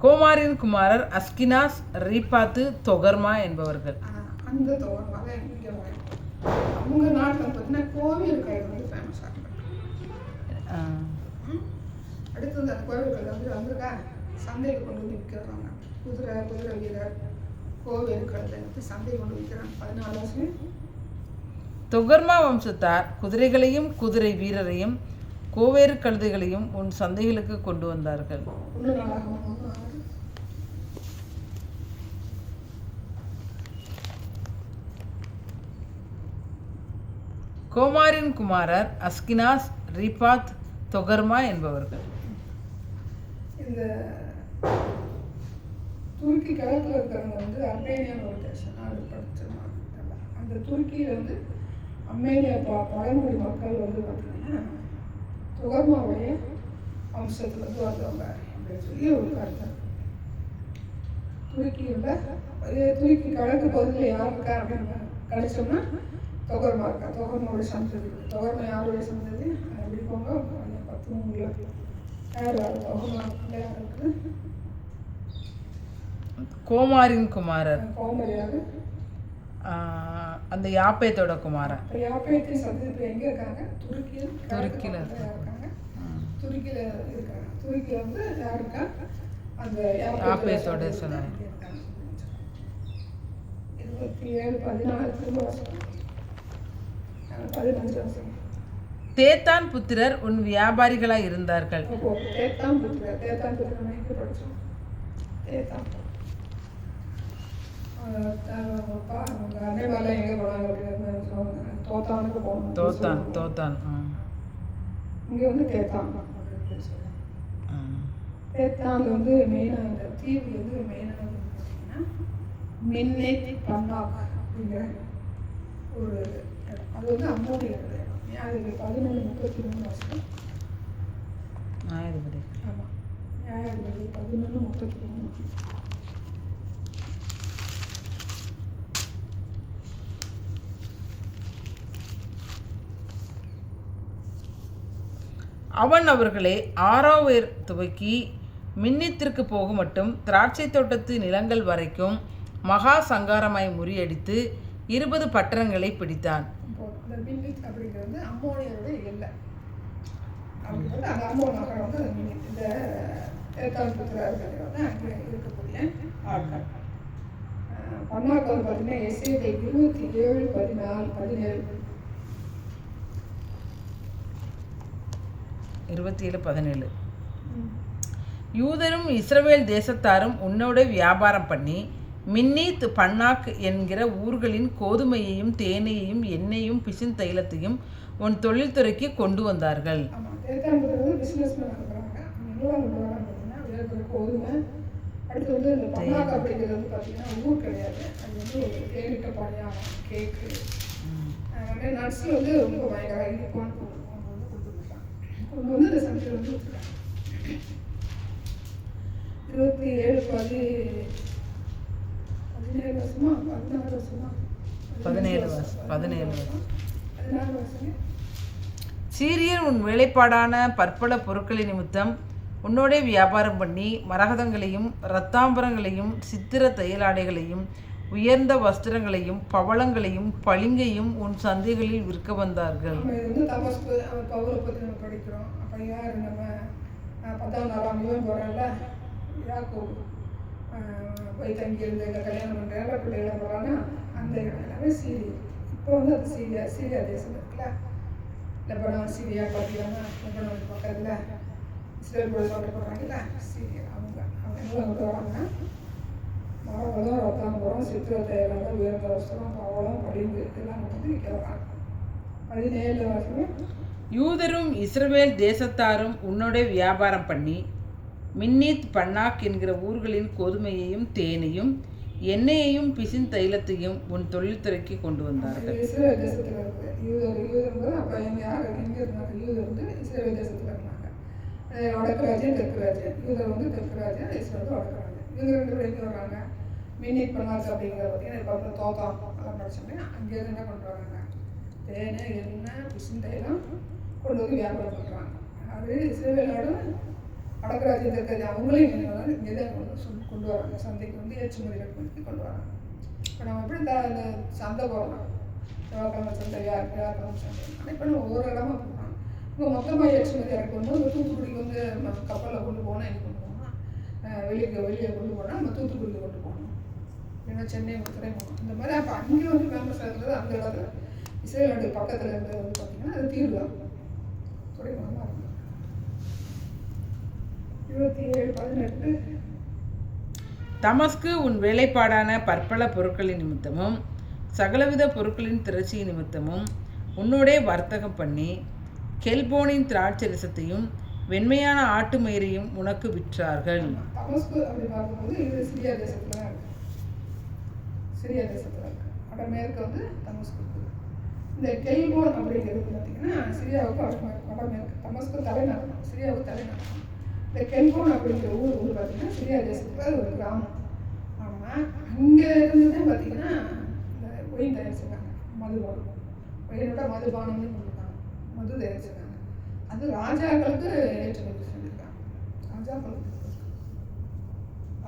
கோமாரின் குமாரர் அஸ்கினாஸ், ரீபாத்து, தொகர்மா என்பவர்கள். அந்த தொகர்மா தான் இங்கே வரும். அவங்க நாட்டில் பார்த்தீங்கன்னா கோவில் கயிறு வந்து ஃபேமஸாக இருக்கு. அடுத்து அந்த கோவில் கயிறு வந்து வந்திருக்கா சந்தைக்கு கொண்டு வந்து விற்கிறாங்க. குதிரை வீரர் கோவில் கழுதை வந்து சந்தைக்கு கொண்டு விற்கிறாங்க. 14 வருஷம். தொகர்மா வம்சத்தார் குதிரைகளையும் குதிரை வீரரையும் கோவேறு கழுதைகளையும் உன் சந்தைகளுக்கு கொண்டு வந்தார்கள். கோமாரின் குமாரர் அஸ்கினாஸ், ரீபாத், தொகர்மா என்பவர்கள். இந்த துருக்கி கடற்கரை இருக்கிறவங்க வந்து அர்மேனியான்னு ஒரு தேசம் நாடு படிச்சிருந்தாங்க. அந்த துருக்கியில் வந்து அர்மேனியா பழங்குடி மக்கள் வந்து பார்த்தீங்கன்னா தொகர்மாவுடைய வம்சத்தில் வந்து வந்தவங்க அப்படின்னு சொல்லி ஒரு கருத்து. துருக்கி கிழக்கு பகுதியில் யார் இருக்கா அப்படின்னு கிடைச்சோம்னா தொகர்மா இருக்கா. தொகர்மாவுடைய சந்ததி. தொகர்மா யாருடைய சந்ததி எப்படி போங்க 13 யார் தொகர்மா யார் இருக்கு. கோமாரின் குமாரர் கோமர் யாரு? அந்த யாப்பேத்தோட குமாரன். யாப்பேத்தின் சந்ததி எங்கே இருக்காங்க? துருக்கியில் இருக்காங்க. துருக்கியில் இருக்காங்க. துருக்கியில் வந்து யார் இருக்கா? அந்த யாப்பேத்தோட சொன்னாங்க. 27-14 வருஷம் 15 வருஷம். தேத்தான் புத்திரர் உன் வியாபாரிகளாய் இருந்தார்கள். தேத்தான் புத்திரர் எங்கே படித்தோம்? அன்னைமால எங்கே போனாங்க அப்படின்னு தோத்தானுக்கு போகணும். தோத்தான் இங்கே வந்து தேத்தானில் வந்து மெயினாக இந்த தீவு வந்து மெயினாக பார்த்தீங்கன்னா மின்னே பன்னாக் அப்படிங்கிற ஒரு அது வந்து அம்மோனிய நியாயாதிபதி 11-33 வருஷம். நியாயாதிபதி ஆமாம், நியாயாதிபதி 11-33. அவன் அவர்களை ஆரோவேர் துவக்கி மின்னித்திற்கு போக மட்டும் திராட்சை தோட்டத்து நிலங்கள் வரைக்கும் மகா சங்காரமாய் முறியடித்து 20 பட்டணங்களை பிடித்தான். அப்படிங்கிறது அம்மோனியருடைய எல்லை. அப்படிங்கிறது அந்த அம்மோன் நகரம் வந்து இந்த அங்கே இருக்கக்கூடிய ஆட்கள். பன்னாக்கு வந்து பார்த்தீங்கன்னா எஸ்ஏ 27-14-17 27-17. யூதரும் இஸ்ரவேல் தேசத்தாரும் உன்னோட வியாபாரம் பண்ணி மின்னீத் பன்னாக் என்கிற ஊர்களின் கோதுமையையும் தேனையையும் எண்ணெயும் பிசின் தைலத்தையும் உன் தொழில்துறைக்கு கொண்டு வந்தார்கள். ஆமாம், தேத்தாங்குடி வந்து பிஸ்னஸ் மேன் இருக்கிறாங்க. எங்கெல்லாம் கொண்டு வராங்க பார்த்தீங்கன்னா, வேறு கோதுமை, அடுத்து வந்து இந்த பன்னாக்கு அப்படிங்கிறது வந்து பார்த்தீங்கன்னா ஊர் கிடையாது. அது வந்து ஒரு தேனிட்ட பணியாரம், கேக்கு, நிறைய நட்ஸில் வந்து ரொம்ப பயங்கர இனிப்பான பொருள் அவங்க வந்து கொடுத்துருக்காங்க. கொண்டு வந்து இந்த சந்தையில் வந்து கொடுத்துருக்காங்க. 17 வருஷமா 16 வருஷமா 17 வருஷம். 16 வருஷம். சீரியன் உன் வேலைப்பாடான பற்பல பொருட்களின் நிமித்தம் உன்னோடே வியாபாரம் பண்ணி மரகதங்களையும் இரத்தாம்பரங்களையும் சித்திர தையலாடைகளையும் உயர்ந்த வஸ்திரங்களையும் பவளங்களையும் பளிங்கையும் உன் சந்தைகளில் விற்க வந்தார்கள். நம்ம இது வந்து தமஸ்கு பவுலை பற்றி நம்ம படிக்கிறோம். அப்போ யார் நம்ம 10ஆம் நாளாம் இவன் போகிறல்ல யாக்கோபு போய் தங்கியிருந்து எங்கள் கல்யாணம் பண்ணுற பிள்ளைகளை போகிறான்னா அந்த இடம் எல்லாமே சீரியா. இப்போ வந்து அது சீரியா தேசம் இருக்குல்ல, லெபனான் சீரியா பார்த்தீங்கன்னா லெபனான் பக்கத்தில் இஸ்ரேல் கூட சண்டை போடுறாங்கல்ல, சீரியா அவங்க எல்லாம் கொண்டு வராங்க. மரங்களும் ரத்தாம்பரம் சித்திரத்தை எல்லாம் உயர்ந்த வஸ்திரம் பவளம் பளிங்கு இதெல்லாம் வந்து விற்க வராங்க. 17 வருஷமே யூதரும் இஸ்ரவேல் தேசத்தாரும் உன்னோட வியாபாரம் பண்ணி மின்னீத் பன்னாக் என்கிற ஊர்களின் கோதுமையையும் தேனையும் எண்ணெயையும் பிசின் தைலத்தையும் உன் தொழில்துறைக்கு கொண்டு வந்தார்கள். இஸ்ரேல் தேசத்தில் இருக்குது யூதர் அப்போ எங்கே இருந்தாங்க? யூதர் வந்து இஸ்ரேல் தேசத்தில் இருந்தாங்க. வடக்கு ராஜ்யம் தெற்கு ராஜ்யம். யூதர் வந்து தெற்கு ராஜ்யம், இஸ்ரேல் வந்து வடக்கு ராஜ்யம். இவங்க 2 பேரும் எங்கே வர்றாங்க? மின்னீத் பன்னாக் அப்படிங்கிற பார்த்தீங்கன்னா இப்போ வந்து தோத்தம் அதெல்லாம் படிச்சோன்னே அங்கேருந்து என்ன கொண்டு வராங்க? தேனை எண்ணெய் பிசின் தைலம் கொண்டு வந்து வியாபாரம் பண்ணுறாங்க. அது இஸ்ரேலோட வடக்கு ராஜ்யம் இருக்கிறது அவங்களையும் இங்கே தான் கொண்டு வராங்க. சந்தைக்கு வந்து ஏற்றுமதி இறக்குமதிக்கு கொண்டு வராங்க. இப்போ நம்ம எப்படி இந்த சந்தை போகிறோம், செவ்வாய்க்கிழமை சந்தை, வியாழக்கிழமை சந்தை, ஆனால் இப்போ நம்ம ஒவ்வொரு இடமா போகிறோம். இப்போ மொத்தமாக ஏற்றுமதி இறக்கும்போது ஒரு தூத்துக்குடிக்கு வந்து கப்பலில் கொண்டு போனால் எங்கே கொண்டு போகணும், வெளியே கொண்டு போனால் நம்ம தூத்துக்குடிக்கு கொண்டு போகணும், இல்லைன்னா சென்னை துறைமுகம் இந்த மாதிரி. அப்போ அங்கே வந்து ஃபேமஸாக இருக்கிறது அந்த இடத்துல இஸ்ரேலோட பக்கத்தில் இருந்தது வந்து பார்த்திங்கன்னா அது தீர்வு துறைமுகமாக இருக்கும். 27:18 தமஸ்கு உன் வேலைப்பாடான பற்பல பொருட்களின் நிமித்தமும் சகலவித பொருட்களின் திரட்சி நிமித்தமும் உன்னோடே வர்த்தகம் பண்ணி கெல்போனின் திராட்சரசத்தையும் வெண்மையான ஆட்டு மயிரையும் உனக்கு விற்றார்கள். தமஸ்கு அப்படி பார்க்கும்போது இது சிரியா தேசத்தில் இருக்கு. சிரியா தேசத்தில் இருக்கு. வடமேற்கு வந்து தமஸ்கு இருக்குது. இந்த கெல்போன் அப்படிங்கிறது பார்த்தீங்கன்னா சிரியாவுக்கு வடமேற்கு, தமஸ்கு தலைநகரம், சிரியாவுக்கு தலைநகரம். இந்த கெல்போன் அப்படிங்கிற ஊர் பார்த்தீங்கன்னா சிரியா தேசத்தில் ஒரு கிராமம். ஆனால் அங்கே இருந்து தான் பார்த்தீங்கன்னா இந்த ஒயின் தயாரிச்சிருக்காங்க, மதுபானம். ஒயினோட மதுபானம்னு கொடுத்தாங்க, மது தயாரிச்சிருக்காங்க. அது ராஜாக்களுக்கு ஏற்றுமதி செஞ்சுருக்காங்க, ராஜாக்களுக்கு.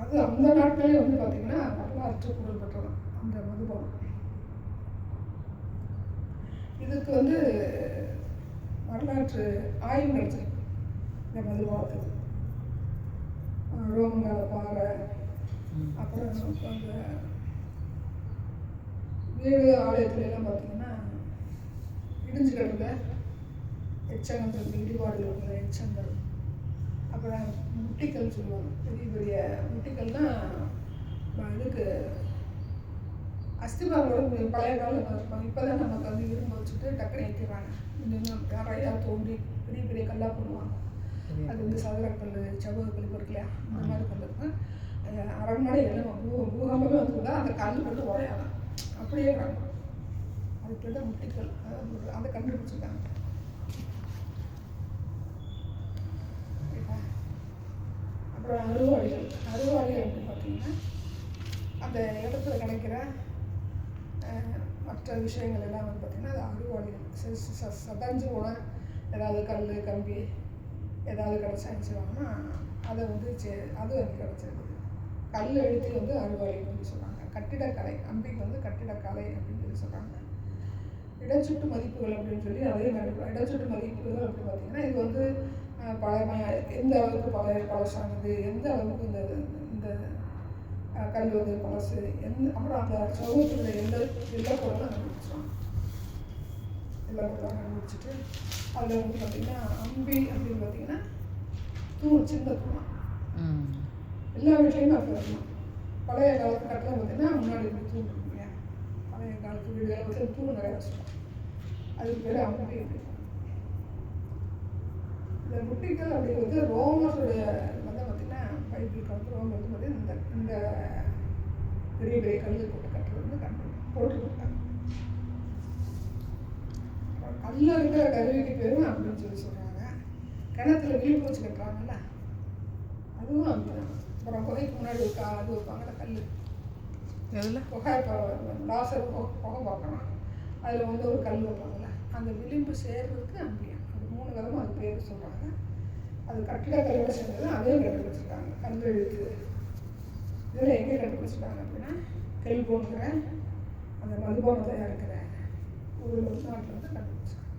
அது அந்த நாட்களே வந்து பார்த்தீங்கன்னா வரலாற்று புகழ் பெற்றதான் அந்த மதுபானம். இதுக்கு வந்து வரலாற்று ஆய்வு நடத்திருக்கு இந்த மதுபானத்துக்கு. ரோமங்கால பாறை, அப்புறம் அந்த வீடு ஆலயத்துலலாம் பார்த்தீங்கன்னா இடிஞ்சு கிடந்த எச்சங்கள், இடிபாடுகள் இருக்கிற எச்சங்கள், அப்புறம் முட்டிக்கல் சொல்லுவாங்க. பெரிய பெரிய முட்டிக்கல்னால் இதுக்கு அஸ்திபாரோட பழைய காலம் இருப்பாங்க. இப்போ தான் நமக்கு வந்து இரும்பு வச்சுட்டு டக்குனு ஏற்றிடுறாங்க. இன்னும் நிறையா தோண்டி பெரிய பெரிய கல்லாக போடுவாங்க. அது வந்து சதுரக்கல், செவ்வகக்கல் இருக்குல்லையா, அந்த மாதிரி கல் இருக்கும். அரண்மனை எல்லாம் பூகம்பமே வந்துருந்தா அந்த கல் மட்டும் உரையாதான் அப்படியே கிடக்கும். அது பேர் தான் முட்டிக்கல். அதை கண்டுபிடிச்சிருக்காங்க. அப்புறம் அருவாளிகள் அப்படின்னு பார்த்தீங்கன்னா அந்த இடத்துல கிடைக்கிற மற்ற விஷயங்கள் எல்லாம் வந்து பார்த்திங்கன்னா அது அருவாளிகள். சதஞ்சு போன ஏதாவது கல் கம்பி ஏதாவது கிடச்சான்னு சொல்லுவாங்கன்னா அதை வந்து அது வந்து கிடச்சிருக்கு. கல் எழுத்து வந்து அருவாளின்னு சொல்லி சொல்கிறாங்க. கட்டிடக்கலை, அம்பிக்கு வந்து கட்டிடக்கலை அப்படின்னு சொல்லி சொல்கிறாங்க. இடச்சுட்டு மதிப்புகள் அப்படின்னு சொல்லி அதே மாதிரி இடச்சுட்டு மதிப்புகள் அப்படின்னு பார்த்தீங்கன்னா இது வந்து பழமையாக எந்த அளவுக்கு பழசானது, எந்த அளவுக்கு இந்த கல் வந்து பழசு, அப்புறம் அந்த சமூகத்தில் எல்லா பொருளும் கண்டுபிடிச்சாங்க. எல்லா பொருளும் கண்டுபிடிச்சிட்டு அதில் வந்து பார்த்திங்கன்னா அம்பி அப்படின்னு பார்த்தீங்கன்னா தூண், சின்ன தூண் எல்லா வீட்லேயுமே அப்போ இருக்கணும். பழைய காலத்து கட்டில் பார்த்தீங்கன்னா முன்னாடி இப்படி தூண் இருக்கும் இல்லையா, பழைய காலத்து வீடுகளை வந்து தூண் நிறையா வச்சுருக்கோம். அதுக்கு பேர் அம்பி. இந்த முட்டிக்கல் அப்படிங்கிறது ரோமருடைய வந்து பார்த்திங்கன்னா பைபிள் காலத்து ரோமர் வந்து பார்த்திங்கன்னா இந்த பெரிய பெரிய கல் போட்டு கட்டுறது வந்து போட்டு கொடுத்தாங்க. கல்லில் இருக்கிற கருவிக்கு பேரும் அப்படின்னு சொல்கிறாங்க. கிணத்துல விழிப்பு வச்சு கட்டுறாங்கல்ல அதுவும் அப்படிதான். அப்புறம் புகைக்கு முன்னாடி அது வைப்பாங்கல்ல கல், எதில் புகை லாசர் புகை பார்க்கணும், அதில் வந்து ஒரு கல் வைப்பாங்கள்ல, அந்த விளிம்பு சேர்றதுக்கு அம்பியம். அது 3 விதமாக அது பேர் சொல்கிறாங்க. அது கட்டிடக்கல்லோட சேர்ந்தது. அதையும் கண்டுபிடிச்சிருக்காங்க. கல் எழுத்து இதில் எங்கே கண்டுபிடிச்சிருக்காங்க அப்படின்னா கெல்போங்கிற அந்த மதுபானம் தயாரிக்கிற ஒரு நாட்டில் வந்து கண்டுபிடிச்சிருக்காங்க.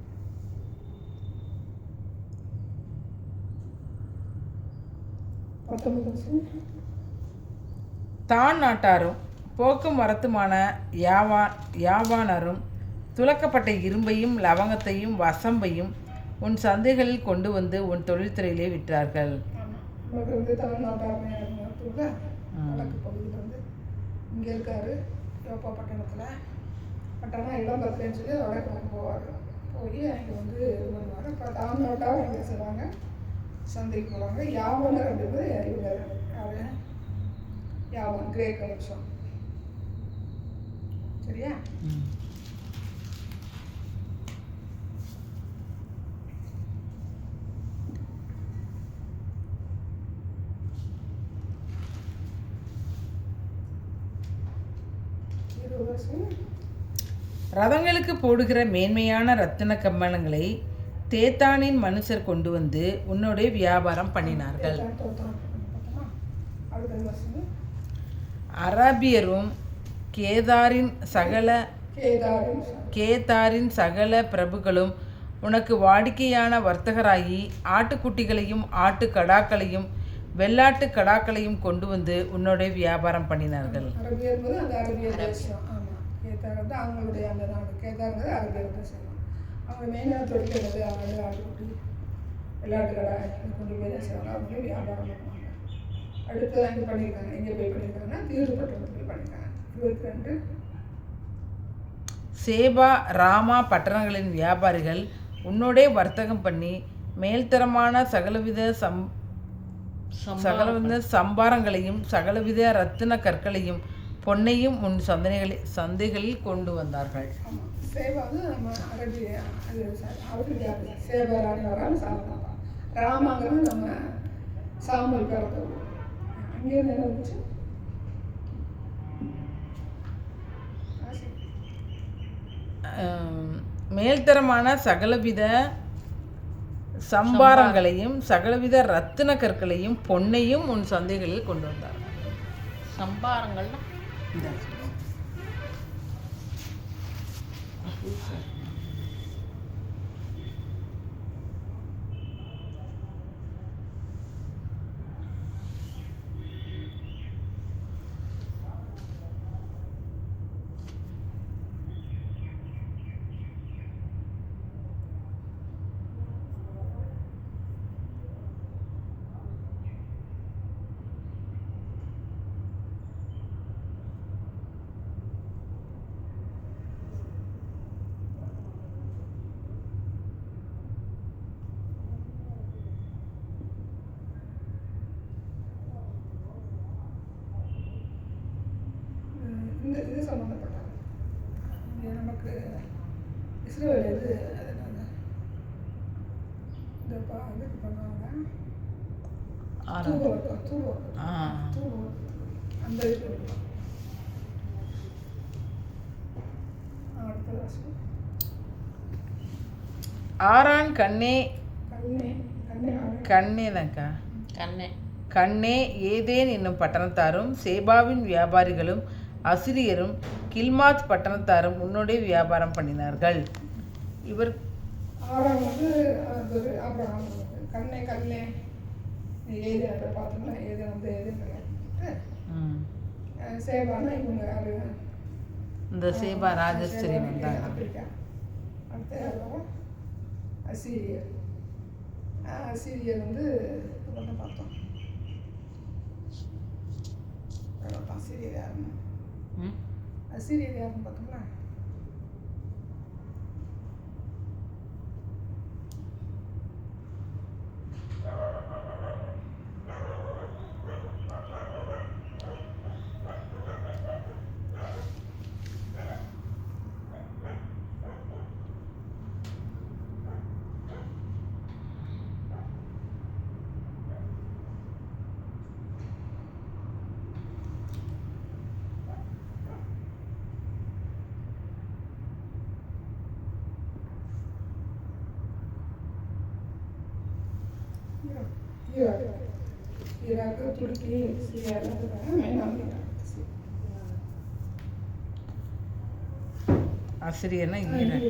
தான் நாட்டாரும் போக்குமரத்துமான யாவானரும் துலக்கப்பட்ட இரும்பையும் லவங்கத்தையும் வசம்பையும் உன் சந்தைகளில் கொண்டு வந்து உன் தொழில்துறையிலே விற்றார்கள். வந்து தமிழ்நாட்டார் வடக்கு பகுதியில் வந்து இங்கே இருக்காரு யோப்பா பட்டணத்தில். பட்டணம் இடம் பத்திரன்னு சொல்லி வடக்கு பக்கம் போவார். போய் அங்கே வந்து இது பண்ணுவார். இப்போ தமிழ்நாட்டார் இங்கே செய்வாங்க, சந்தைக்கு போகிறாங்க. யாவனர் அப்படின்றது இவர் யார்? யாவன் கிரேக்க வருஷம். சரியா? ரதங்களுக்கு போடுகிற மேன்மையான ரத்தின கம்பளங்களை தேத்தானின் மனுஷர் கொண்டு வந்து உன்னுடைய வியாபாரம் பண்ணினார்கள். அரபியரும் கேதாரின் சகல பிரபுக்களும் உனக்கு வாடிக்கையான வர்த்தகராகி ஆட்டுக்குட்டிகளையும் ஆட்டுக்கடாக்களையும் வெள்ளாட்டு கடாக்களையும் கொண்டு வந்து உன்னுடைய வியாபாரம் பண்ணினார்கள். அவங்களுடைய அந்த நாடு கேதாருங்கிறது அரபியர் தான் செய்வாங்க. அவங்க மெயினாக தொழில் ஆடு ஆட்டுக்குட்டி வெள்ளாட்டு கடை கொண்டு போய் தான் செய்வாங்க. அவங்களே வியாபாரம் பண்ணுவாங்க. அடுத்து அங்கே பண்ணியிருக்காங்க. எங்கே போய் பண்ணியிருக்காங்கன்னா தீர்வுப்பட்டணத்தில் போய் பண்ணியிருக்காங்க. 22 சேபா ராமா பட்டணங்களின் வியாபாரிகள் உன்னோடைய வர்த்தகம் பண்ணி மேல்தரமான சகலவித சம்பாரங்களையும் சகலவித ரத்தின கற்களையும் பொன்னையும் உன் சந்தைகளில் கொண்டு வந்தார்கள். சேவா வந்து நம்ம அரபி அவருக்கு சேவரான்னு வராலும் சாப்பிடலாம். ராமாங்கிறது நம்ம சாமல் பிறந்தது. அங்கேருந்து என்ன வந்துச்சு? மேல்தரமான சகலவித சம்பாரங்களையும் சகலவித ரத்தின கற்களையும் பொன்னையும் உன் சந்தைகளில் கொண்டு வந்தார்கள். சம்பாரங்கள்னா இது சம்மந்தப்பட்டாங்க. நமக்கு இஸ்ரேல் இது இதுக்கு பண்ணுவாங்க அந்த இது. ஆரான் கண்ணே ஏதேன் என்னும் பட்டணத்தாரும் சேபாவின் வியாபாரிகளும் அசிரியரும் கில்மாத் பட்டணத்தாரும் உன்னுடைய வியாபாரம் பண்ணினார்கள். இவர் ஆறாம் வந்து அப்புறம் கண்ணே ஏது அப்போ பார்த்தோம்னா ஏது வந்து சேபானா இவங்க யாரு? இந்த சேபா ராஜஸ்திரி வந்தாங்க. அடுத்து அசீரியர் வந்து பார்த்தோம். அசீரியர் யாருன்னு பார்த்தோம்னா ஈராக்கு துருக்கி சிரியாவில் இருக்கிறாங்க மெயினாக ஈராக். ஆசிரியர்னா ஈராக்.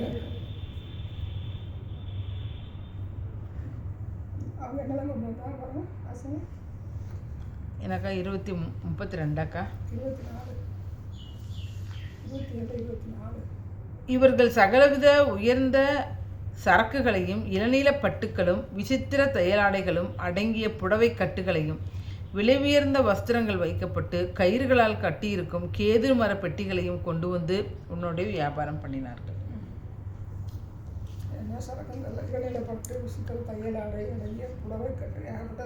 அவங்க என்னதான் கொண்டு வந்தாங்க பாருங்க ஆசிரியர். எனக்கா 32 24 27 24. இவர்கள் சகலவித உயர்ந்த சரக்குகளையும் இளநீல பட்டுக்களும் விசித்திர தையலாடைகளும் அடங்கிய புடவை கட்டுகளையும் விலையுயர்ந்த வஸ்திரங்கள் வைக்கப்பட்டு கயிறுகளால் கட்டியிருக்கும் கேது மர பெட்டிகளையும் கொண்டு வந்து உன்னுடைய வியாபாரம் பண்ணினார்கள். என்ன சரக்குங்கள் இடையில பட்டு விசித்திர தையலாடை அடங்கிய புடவை கட்டு ஏகப்பட்ட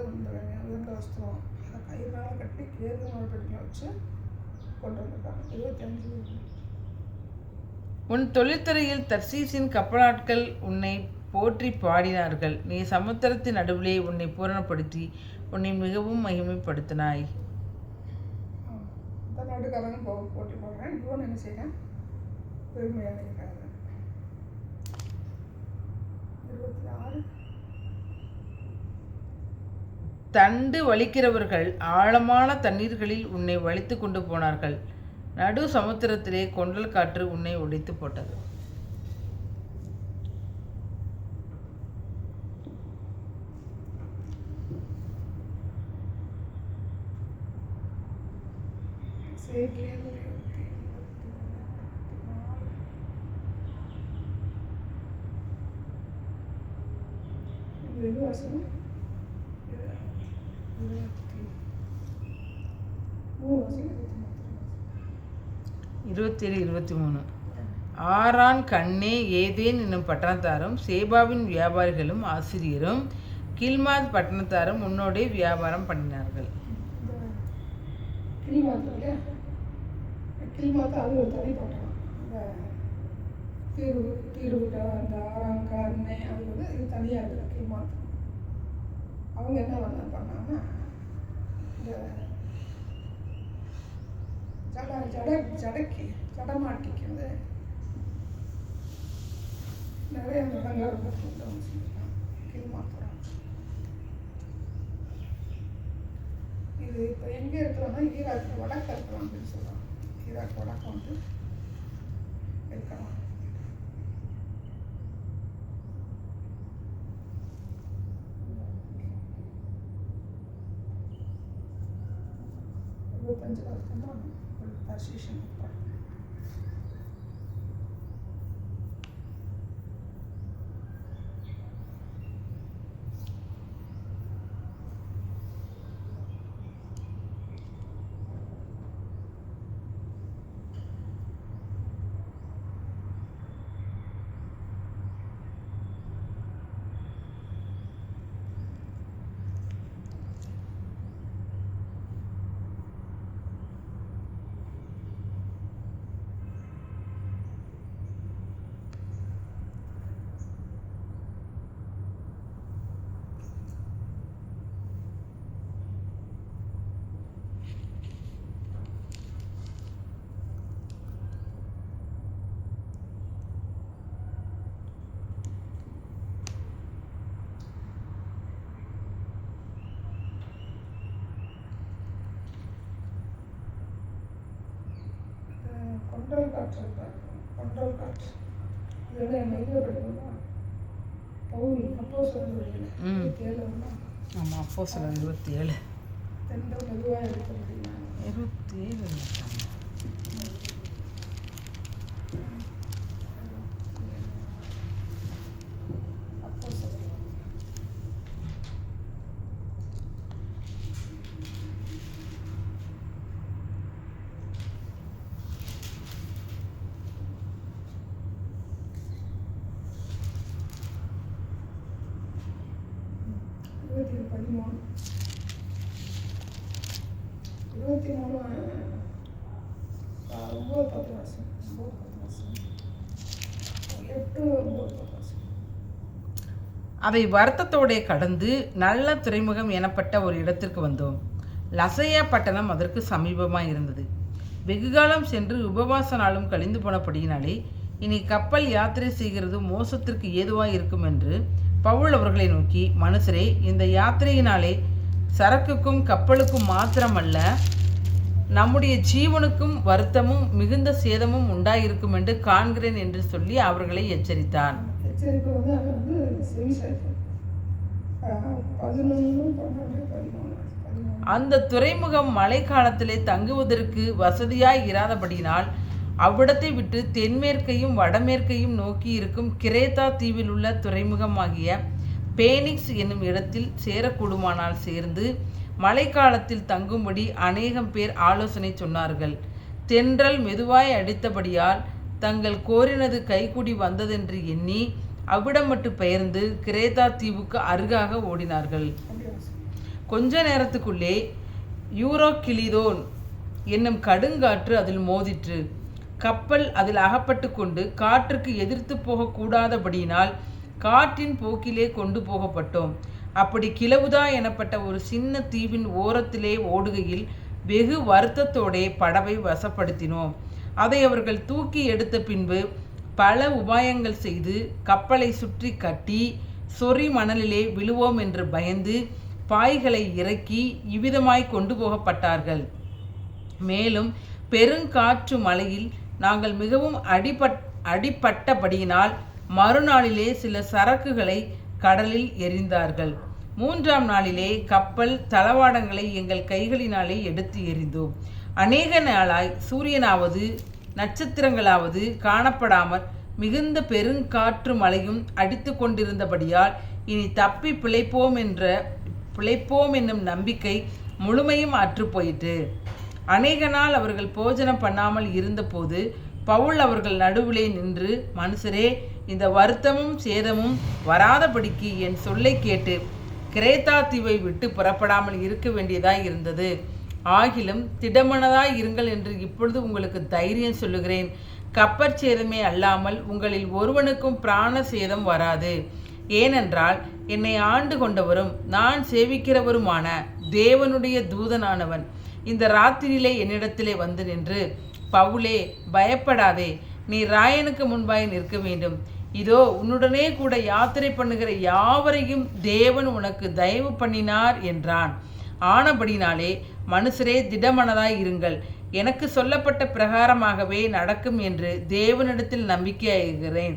உயர்ந்த வஸ்திரம் அதை கயிறுனால கட்டி கேது மர பெட்டிகளை வச்சு கொண்டு வந்திருக்காங்க. 25. உன் தொழில்துறையில் தர்சீசின் கப்பலாட்கள் உன்னை போற்றி பாடினார்கள். நீ சமுத்திரத்தின் நடுவிலே உன்னை பூரணப்படுத்தி உன்னை மிகவும் மகிமைப்படுத்தினாய். இந்த நாட்டுக்காரங்க போட்டி போடுறேன். இவன் என்ன செய்கிறேன்? பெருமையாக இருக்கிறாங்க. 26. தண்டு வலிக்கிறவர்கள் ஆழமான தண்ணீர்களில் உன்னை வலித்து கொண்டு போனார்கள். நடு சமுத்திரத்திலே கொண்டல் காற்று உன்னை உடைத்து போட்டது. இருபத்தேழு 23. ஆரான் கண்ணே ஏதேன் என்னும் பட்டணத்தாரும் சேபாவின் வியாபாரிகளும் ஆசிரியரும் கில்மாத் பட்டணத்தாரும் உன்னோடே வியாபாரம் பண்ணினார்கள். கில்மாத் அது ஒரு தனி பட்டணம். இந்த தீருவிட அந்த ஆரான் கண்ணே அது வந்து இது தனியாக இருக்குது கில்மாத். அவங்க என்ன பண்ணாங்கன்னா இந்த ஜடமாட்டிக்கு வந்து நிறைய இடங்கள் கீழ்மாத்திரம். இது இப்போ எங்கே இருக்கிறோம்னா ஈராக் வடக்கு இருக்கலாம் அப்படின்னு சொல்கிறாங்க. ஈராக் வடக்கு வந்து இருக்கலாம். வருஷம் தர்ஷீஷன் கொண்டல் காற்று இருப்பார். கொண்டல் காற்று இதெல்லாம் என்ன இது படிக்கணும்னா பவுல் அப்போஸ்தலர் 27. ஆமாம், அப்போஸ்தலர் 27. தென்றல் மெதுவாக எடுக்க முடியும். 27 அவை வருத்தத்தோடே கடந்து நல்ல துறைமுகம் எனப்பட்ட ஒரு இடத்திற்கு வந்தோம். லசையா பட்டணம் அதற்கு சமீபமாக இருந்தது. வெகுகாலம் சென்று உபவாச நாளும் கழிந்து போனபடியினாலே இனி கப்பல் யாத்திரை செய்கிறது மோசத்திற்கு ஏதுவாக இருக்கும் என்று பவுல் அவர்களை நோக்கி, மனுஷரே, இந்த யாத்திரையினாலே சரக்குக்கும் கப்பலுக்கும் மாத்திரமல்ல, நம்முடைய ஜீவனுக்கும் வருத்தமும் மிகுந்த சேதமும் உண்டாயிருக்கும் என்று காண்கிறேன் என்று சொல்லி அவர்களை எச்சரித்தான். எச்சரிக்கை வந்து அது வந்து செவிசாய்ப்பு 11, 12, 13. அந்த துறைமுகம் மழை காலத்திலே தங்குவதற்கு வசதியாய் இராதபடியினால் அவ்விடத்தை விட்டு தென்மேற்கையும் வடமேற்கையும் நோக்கி இருக்கும் கிரேத்தா தீவில் உள்ள துறைமுகமாகிய பேனிக்ஸ் என்னும் இடத்தில் சேரக்கூடுமானால் சேர்ந்து மழைக்காலத்தில் தங்கும்படி அநேகம் பேர் ஆலோசனை சொன்னார்கள். தென்றல் மெதுவாய் அடித்தபடியால் தங்கள் கோரினது கைகூடி வந்ததென்று எண்ணி அவ்விடம் மட்டும் பெயர்ந்து கிரேத்தா தீவுக்கு அருகாக ஓடினார்கள். கொஞ்ச நேரத்துக்குள்ளே யூரோகிலிதோன் என்னும் கடுங்காற்று அதில் மோதிற்று. கப்பல் அதில் அகப்பட்டு கொண்டு காற்றுக்கு எதிர்த்து போகக்கூடாதபடியினால் காற்றின் போக்கிலே கொண்டு போகப்பட்டோம். அப்படி கிளவுதா எனப்பட்ட ஒரு சின்ன தீவின் ஓரத்திலே ஓடுகையில் வெகு வருத்தத்தோடே படவை வசப்படுத்தினோம். அதை அவர்கள் தூக்கி எடுத்த பின்பு பல உபாயங்கள் செய்து கப்பலை சுற்றி கட்டி சொறி மணலிலே விழுவோம் என்று பயந்து பாய்களை இறக்கி இவ்விதமாய் கொண்டு போகப்பட்டார்கள். மேலும் பெருங்காற்று மழையில் நாங்கள் மிகவும் அடிபட்டபடியினால் மறுநாளிலே சில சரக்குகளை கடலில் எறிந்தார்கள். 3ஆம் நாளிலே கப்பல் தளவாடங்களை எங்கள் கைகளினாலே எடுத்து எறிந்தோம். அநேக நாளாய் சூரியனாவது நட்சத்திரங்களாவது காணப்படாமல் மிகுந்த பெருங்காற்று மழையும் அடித்து கொண்டிருந்தபடியால் இனி தப்பி பிழைப்போம் என்னும் நம்பிக்கை முழுமையும் அற்று போயிற்று. அநேக நாள் அவர்கள் போஜனம் பண்ணாமல் இருந்தபோது பவுல் அவர்கள் நடுவிலே நின்று, மனுஷரே, இந்த வருத்தமும் சேதமும் வராதபடிக்கு என் சொல்லை கேட்டு கிரேத்தா தீவை விட்டு புறப்படாமல் இருக்க வேண்டியதாய் இருந்தது. ஆகிலும் திடமனதாய் இருங்கள் என்று இப்பொழுது உங்களுக்கு தைரியம் சொல்லுகிறேன். கப்பற்சேதமே அல்லாமல் உங்களில் ஒருவனுக்கும் பிராண சேதம் வராது. ஏனென்றால் என்னை ஆண்டு கொண்டவரும் நான் சேவிக்கிறவருமான தேவனுடைய தூதனானவன் இந்த ராத்திரியிலே என்னிடத்திலே வந்து நின்று, பவுலே, பயப்படாதே, நீ ராயனுக்கு முன்பாய் நிற்க வேண்டும். இதோ உன்னுடனே கூட யாத்திரை பண்ணுகிற யாவரையும் தேவன் உனக்கு தயவு பண்ணினார் என்றான். ஆனபடினாலே மனுஷரே, திடமனதாய் இருங்கள், எனக்கு சொல்லப்பட்ட பிரகாரமாகவே நடக்கும் என்று தேவனிடத்தில் நம்பிக்கையாகிறேன்.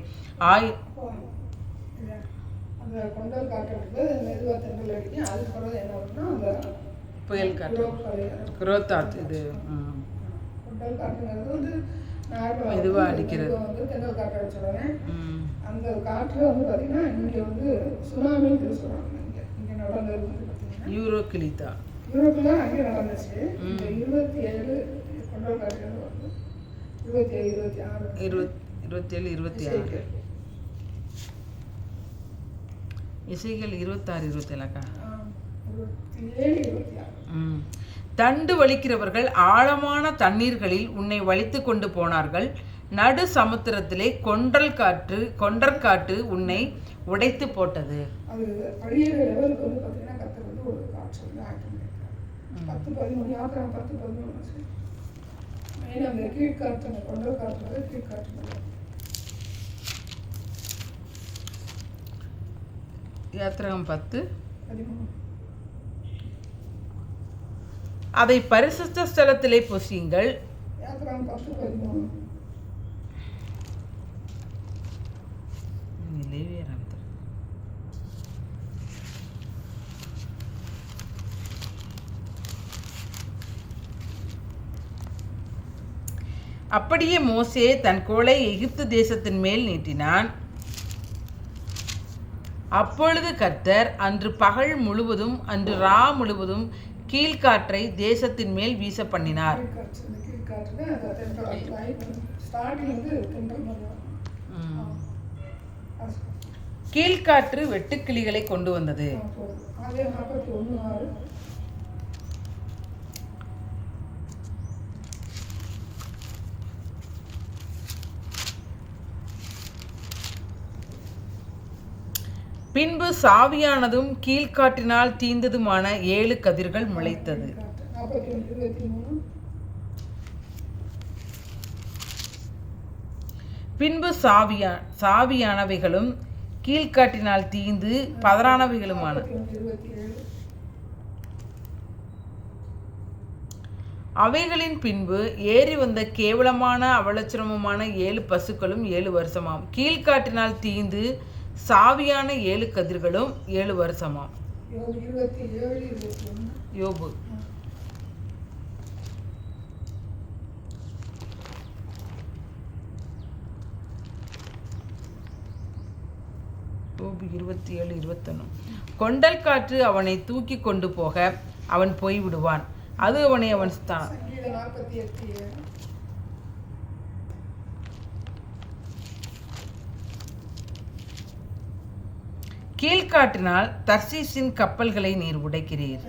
புயல் காற்று குரோத்தாத் இது மெதுவாக அடிக்கிறது. அந்த காற்று வந்து பார்த்தீங்கன்னா இங்கே வந்து சுனாமின்னு சொல்கிறாங்க. இங்கே நடந்தது யூரோகிலிதா யூரோப்பில் தான் அங்கே நடந்துச்சு. இந்த 27 கொண்டல் காற்று வந்து 27, 26, 27, 26 இசைகள் 26, 27 தண்டு வலிக்கிறவர்கள் ஆழமான தண்ணீர்களில் உன்னை வலித்து கொண்டு போனார்கள். நடு சமுத்திரத்திலே கொண்டற்காற்று உன்னை உடைத்து போட்டது. அது படியிற லெவலுக்கு வந்து பார்த்தீங்கன்னா கத்தர் வந்து ஒரு காற்று வந்து ஆக்ட் பண்ணியிருக்காங்க. 10-13 யாத்திரை 10-13 மெயினாக அந்த கீழ்காற்று, அந்த கொண்டற்காற்று கீழ்காற்று. யாத்திரகம் 10:13 அதை பரிசுத்த ஸ்தலத்திலே பொசியுங்கள். யாத்திரகம் 10:13 அப்படியே மோசே தன் கோலை எகிப்து தேசத்தின் மேல் நீட்டினான். அப்பொழுது கர்த்தர் அன்று பகல் முழுவதும் அன்று ரா முழுவதும் கீழ்காற்றை தேசத்தின் மேல் வீச பண்ணினார். கீழ்காற்று வெட்டுக்கிளிகளை கொண்டு வந்தது. பின்பு சாவியானதும் கீழ்காற்றினால் தீந்ததுமான 7 கதிர்கள் முளைத்தது. பின்பு சாவியானவைகளும் கீழ்காற்றினால் தீந்து பதறானவைகளுமான அவைகளின் பின்பு ஏறி வந்த கேவலமான அவலட்சணமுமான 7 பசுக்களும் 7 வருஷமாம். கீழ்காட்டினால் தீந்து சாவியான 7 கதிர்களும் 7 வருஷமாம். யோபு யோபு 27:21. கொண்டல் காற்று அவனை தூக்கி கொண்டு போக அவன் போய்விடுவான், அது அவனை அவன் தான். கீழ்காட்டினால் தர்சீசின் கப்பல்களை நீர் உடைக்கிறீர்.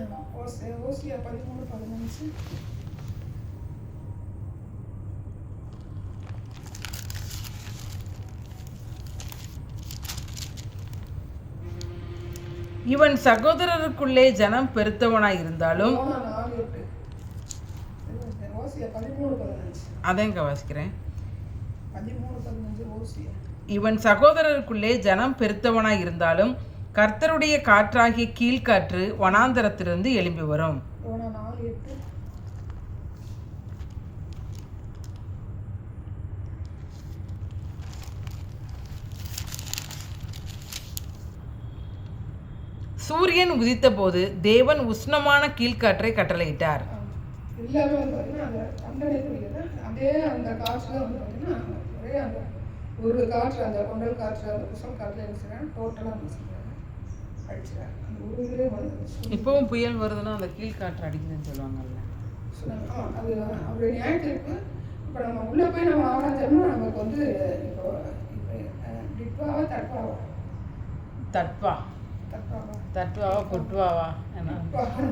இவன் சகோதரருக்குள்ளே ஜனம் பெருத்தவனாய் இருந்தாலும், அதைங்க வாசிக்கிறேன். இவன் சகோதரருக்குள்ளே ஜனம் பெருத்தவனாய் இருந்தாலும் கர்த்தருடைய காற்றாகிய கீழ்காற்று வனாந்தரத்திலிருந்து எழும்பி வரும். சூரியன் உதித்த போது தேவன் உஷ்ணமான கீழ்காற்றை கட்டளையிட்டார். இப்பவும் புயல் வருதுன்னா அந்த கீழ்காற்று அடிக்குதுன்னு சொல்லுவாங்கல்ல. இப்போ நம்ம உள்ள போய் நம்ம ஆராய்ச்சோம்னா நமக்கு வந்து தட்வாவா புட்வாவா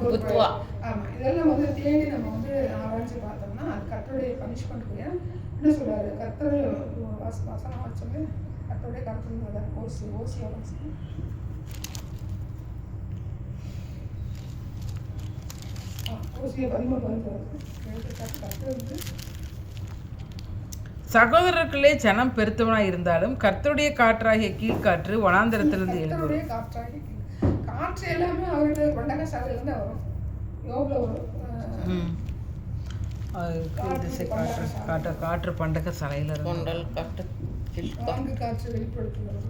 புத்வா. ஆமாம், இதெல்லாம் வந்து தேடி நம்ம வந்து ஆராய்ச்சி பார்த்தோம்னா அது கர்த்தருடைய பனிஷ்மெண்ட். என்ன சொல்றாரு கர்த்தர் வசனம் வச்சோமே, கர்த்தருடைய கருத்து ஓசியா ஓசியா 13 கர்த்தர் வந்து சகோதரர்களே ஜனம் பெருத்தவனாய் இருந்தாலும் கர்த்தருடைய காற்றாகிய கீழ்காற்று வனாந்தரத்திலிருந்து எழுந்து. காற்று எல்லாமே அவருடைய பண்டக சாலையிலிருந்து வரும். யோபுல வரும் காற்று பண்டக சாலையில காற்று வெளிப்படுத்துகிறது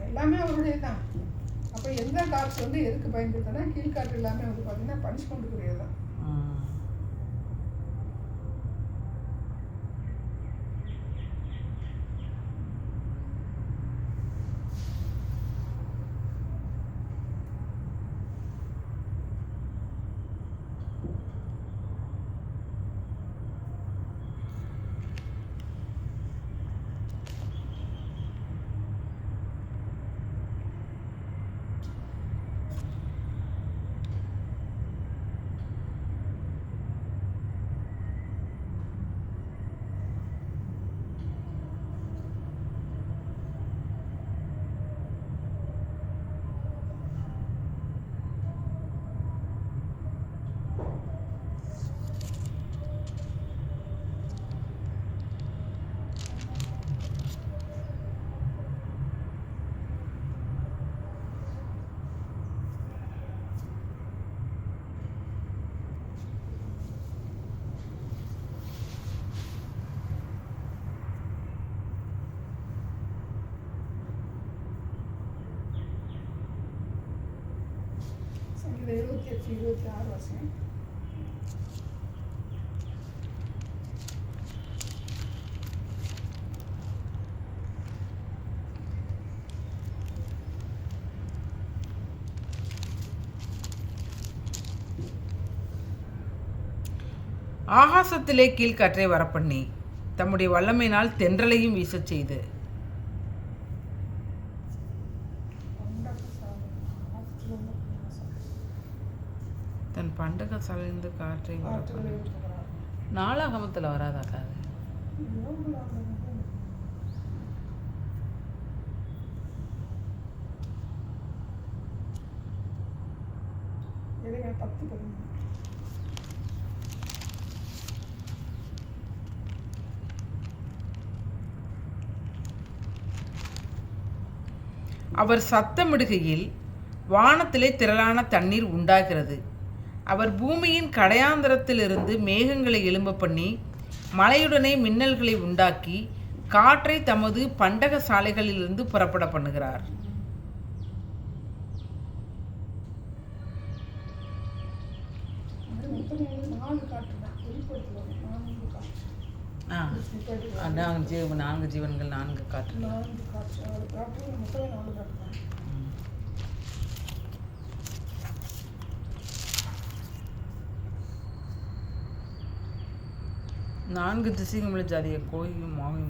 எல்லாமே அவருடைய தான். அப்போ எந்த காற்று வந்து எதுக்கு பயன்படுத்தினா கீழ்காற்று எல்லாமே வந்து பார்த்தீங்கன்னா பனிஷ்மெண்ட்டுக்குரியது தான். இந்த 28-26 வருஷம் ஆகாசத்திலே கீழ்காற்றை வரப்பண்ணி தம்முடைய வல்லமையினால் தென்றலையும் வீசச் செய்து தன் பண்டக சாலையிலிருந்து காற்றை நாளாகமத்தில் வராதாக்கா அது? அவர் சத்தமிடுகையில் வானத்திலே திரளான தண்ணீர் உண்டாகிறது, அவர் பூமியின் கடையாந்தரத்திலிருந்து மேகங்களை எழும்ப பண்ணி மழையுடனே மின்னல்களை உண்டாக்கி காற்றை தமது பண்டக சாலைகளிலிருந்து புறப்பட பண்ணுகிறார். நான்கு ஜீவன்கள், நான்கு காற்று. நான்கு திசைகளுள்ள ஜாதிய கோயும் மாவும்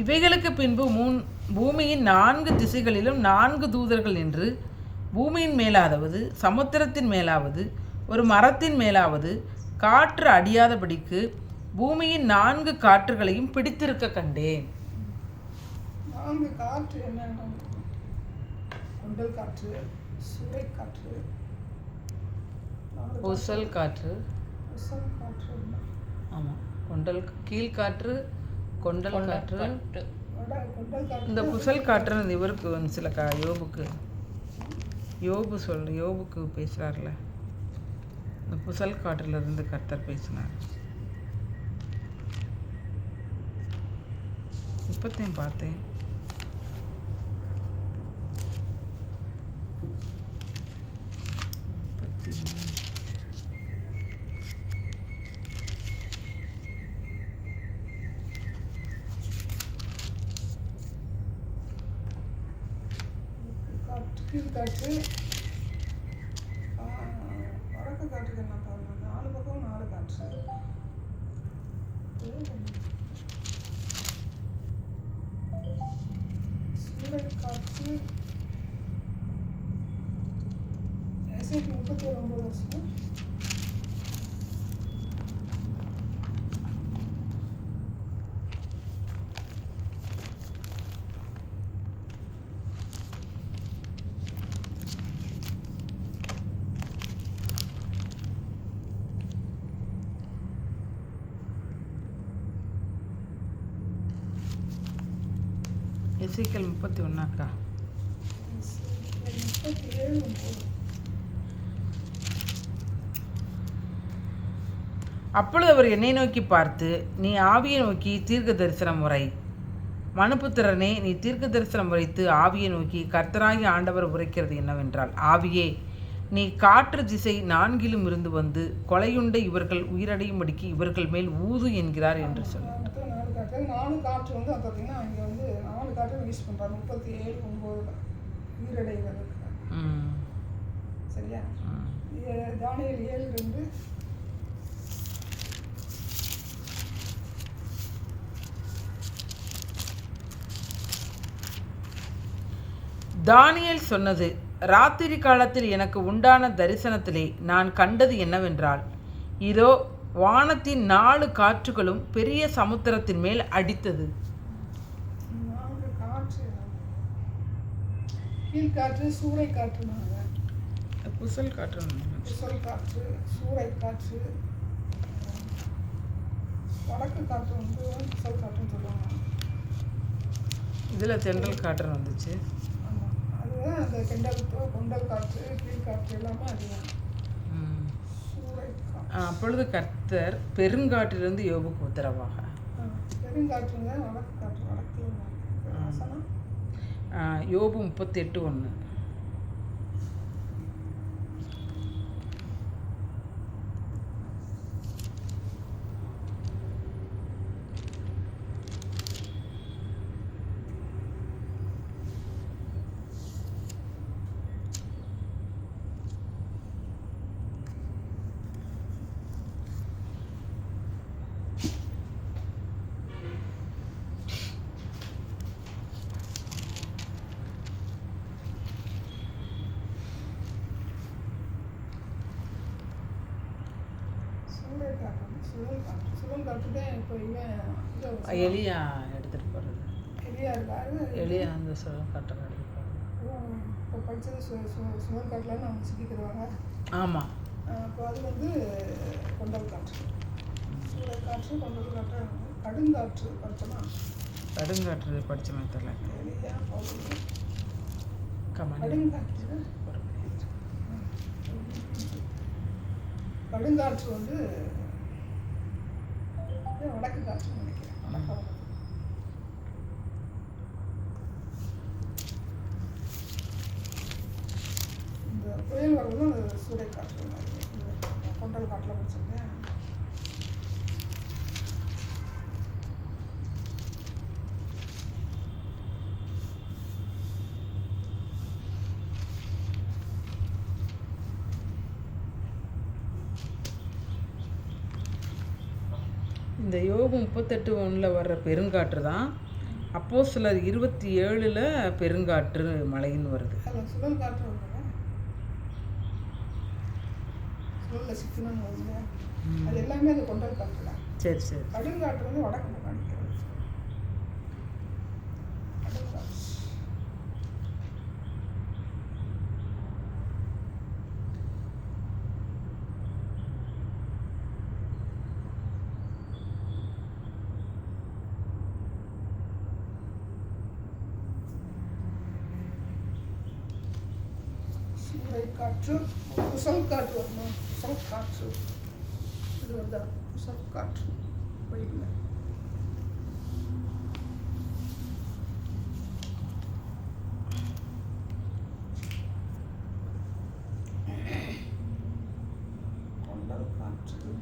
இவைகளுக்கு பின்பு பூமியின் நான்கு திசைகளிலும் நான்கு தூதர்கள் நின்று பூமியின் மேலாவது, சமுத்திரத்தின் மேலாவது, ஒரு மரத்தின் மேலாவது காற்று அடியாதபடிக்கு பூமியின் நான்கு காற்றுகளையும் பிடித்திருக்க கண்டேன். நான்கு காற்று என்ன? கொண்டல் காற்று, சூறை காற்று, புசல் காற்று. ஆமாம், கொண்டல் கீழ்காற்று, கொண்டல் காற்று. இந்த புசல் காற்று இவருக்கு சில யோபுக்கு பேசுகிறார்ல, இந்த புசல் காற்றிலிருந்து கர்த்தர் பேசினார். இப்பத்தையும் பார்த்தேன். கீழ்காற்று, வடக்கு காற்றுக்கு என்ன பாருங்க, நாலு பக்கம் நாலு காற்று. சூறை காற்று 39 வருஷம். எசேக்கியேல் 31 அப்பொழுது அவர் என்னை நோக்கி பார்த்து, நீ ஆவியை நோக்கி தீர்க்க தரிசனம் உரை. மனுபுத்திரனே, நீ தீர்க்க தரிசனம் உரைத்து ஆவியை நோக்கி கர்த்தராகி ஆண்டவர் உரைக்கிறது என்னவென்றால், ஆவியே, நீ காற்று திசை நான்கிலும் இருந்து வந்து கொலையுண்ட இவர்கள் உயிரடையும்படிக்கு இவர்கள் மேல் ஊது என்கிறார் என்று சொன்னார். நாலு காற்று வந்து பார்த்தீங்கன்னா இங்கே வந்து நாலு காற்று யூஸ் பண்ணுறாங்க. 37:9 உயிரடைகிறதுக்கு. சரியா? தானியேல் 7:2 தானியேல் சொன்னது, ராத்திரி காலத்தில் எனக்கு உண்டான தரிசனத்திலே நான் கண்டது என்னவென்றால், இதோ வானத்தின் 4 காற்றுகளும் பெரிய சமுத்திரத்தின் மேல் அடித்தது. கீழ்காற்று, சூறை காற்று, புசல் காற்று, புசல் காற்று, சூறை காற்று, வடக்கு காற்று வந்து புசல் காற்றுன்னு சொல்லுவாங்க. இதில் தென்றல் காற்றுன்னு வந்துச்சு. ஆமாம், அதுதான் அந்த கொண்டல் காற்று, கீழ்காற்று எல்லாமே அதுதான். அப்பொழுது கர்த்தர் பெருங்காற்றிலிருந்து யோபுக்கு உத்தரவாக, பெருங்காற்று வடக்கு காற்று, வடக்கு யோபு 38:1. சுழல் காற்று தான் இப்போ இவன் எலியா எடுத்துகிட்டு போகிறது. எலியா இருக்காரு. எலியா அந்த சுழல் காற்றை எடுத்துகிட்டு போகிறது. இப்போ படித்தது சுழல் காற்றுல அவங்க சிக்கிக்கிடுவாங்க. ஆமாம். அப்போ அது வந்து கொண்டல் காற்று. சுழல் காற்று கொண்டல் காற்று. கடுங்காற்று படித்தோமா? கடுங்காற்று படித்தோமே தெரியல. எலியா பவுல் கமான். கடுங்காற்று. கடுங்காற்று வந்து வடக்கு காற்றுன்னு நினைக்கிறேன். வடக்கு இந்த புயல் வரதும் அந்த சூறை காற்று கொண்டல் காட்டில் படிச்சிருக்கேன். இந்த யோபு 38:1 வர்ற பெருங்காற்று தான். அப்போஸ்தலர் 27 பெருங்காற்று மழைன்னு வருது. அதில் சுழல் காற்று வருதுல்ல, சுழலில் சிக்கணும்னு வருதுல்ல, அது எல்லாமே அந்த கொண்டல் காற்று தான். சரி சரி. கடுங்காற்று வந்து வடக்கு பக்கம் அடிக்கிறது. கடுங்காற்று காற்று புசல் காற்று வரணும். புசல் காற்று இது வருதா? புசல் காற்று போயிடுங்க. கொண்டல் காற்று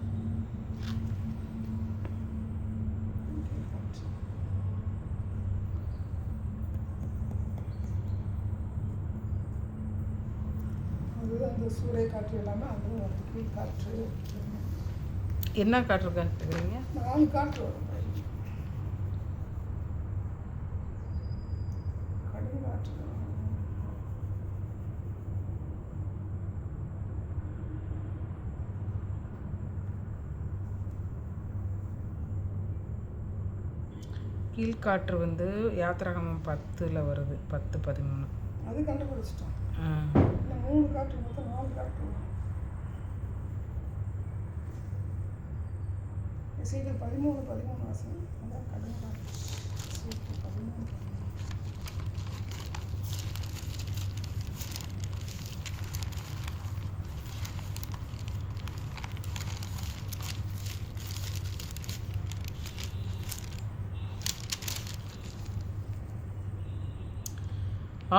அந்த சூறை காற்று எல்லாமே அதுவும் வரும். கீழ் காற்று என்ன காற்று கேட்குறீங்க? 4 காற்று வரும். கடுங்காற்று கீழ்காற்று வந்து யாத்திராகமம் 10 வருது. 10:13. அது கண்டுபிடிச்சிட்டோம். இந்த 3 காற்று மொத்தம் 4 காற்று வரும். இசைகள் 13 வாசம். அதான் கடுங்காற்று. இசைகள் 13.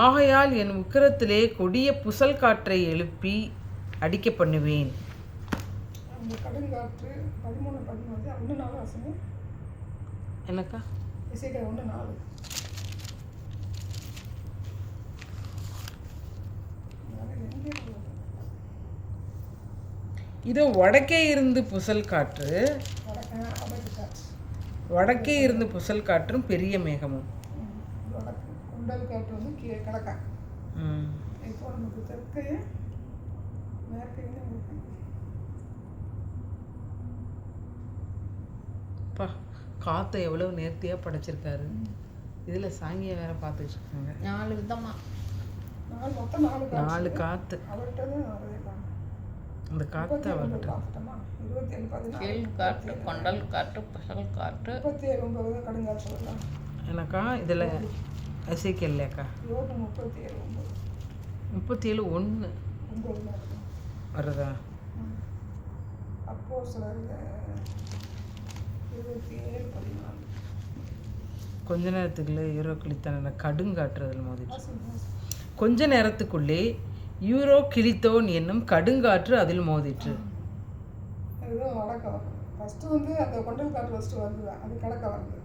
ஆகையால் என் உக்கிரத்திலே கொடிய புசல் காற்றை எழுப்பி அடிக்க பண்ணுவேன். அந்த கடுங்காற்று 13 1 4 வாசம். என்னக்கா? இசைகள் 1 4. இது வடக்கே இருந்து புசல் காற்று. வடக்கே இருந்து புசல் காற்றும் பெரிய மேகமும். கொண்டல் காற்று வந்து கிழக்கா. இப்போ நமக்கு தெற்கையே மேற்கையும் பா, காற்றை எவ்வளோ நேர்த்தியாக படைச்சிருக்காரு. இதில் சாங்கியை வேற பார்த்துட்டு இருக்காங்க. 4 விதமாக மொத்தம் 4 காற்று. அந்த காற்று அவர்கிட்ட கீழ் காற்று, கொண்டல் காற்று, புசல் காற்று. 37 கடுங்காற்று. எனக்கா இதில் எசேக்கியேல்லையாக்கா 37:1 வருதா? அப்போஸ்தலர் 27:14. கொஞ்ச நேரத்துக்குள்ளே யூரோ கிழித்தான கடுங்காற்று அதில் மோதிட்டு. கொஞ்ச நேரத்துக்குள்ளே யூரோ கிழித்தோன் என்னும் கடுங்காற்று அதில் மோதிற்று. அதுதான் வடக்க வரும். ஃபஸ்ட்டு வந்து அந்த கொண்டல் காற்று ஃபஸ்ட்டு வருது, அது கிழக்க வருது.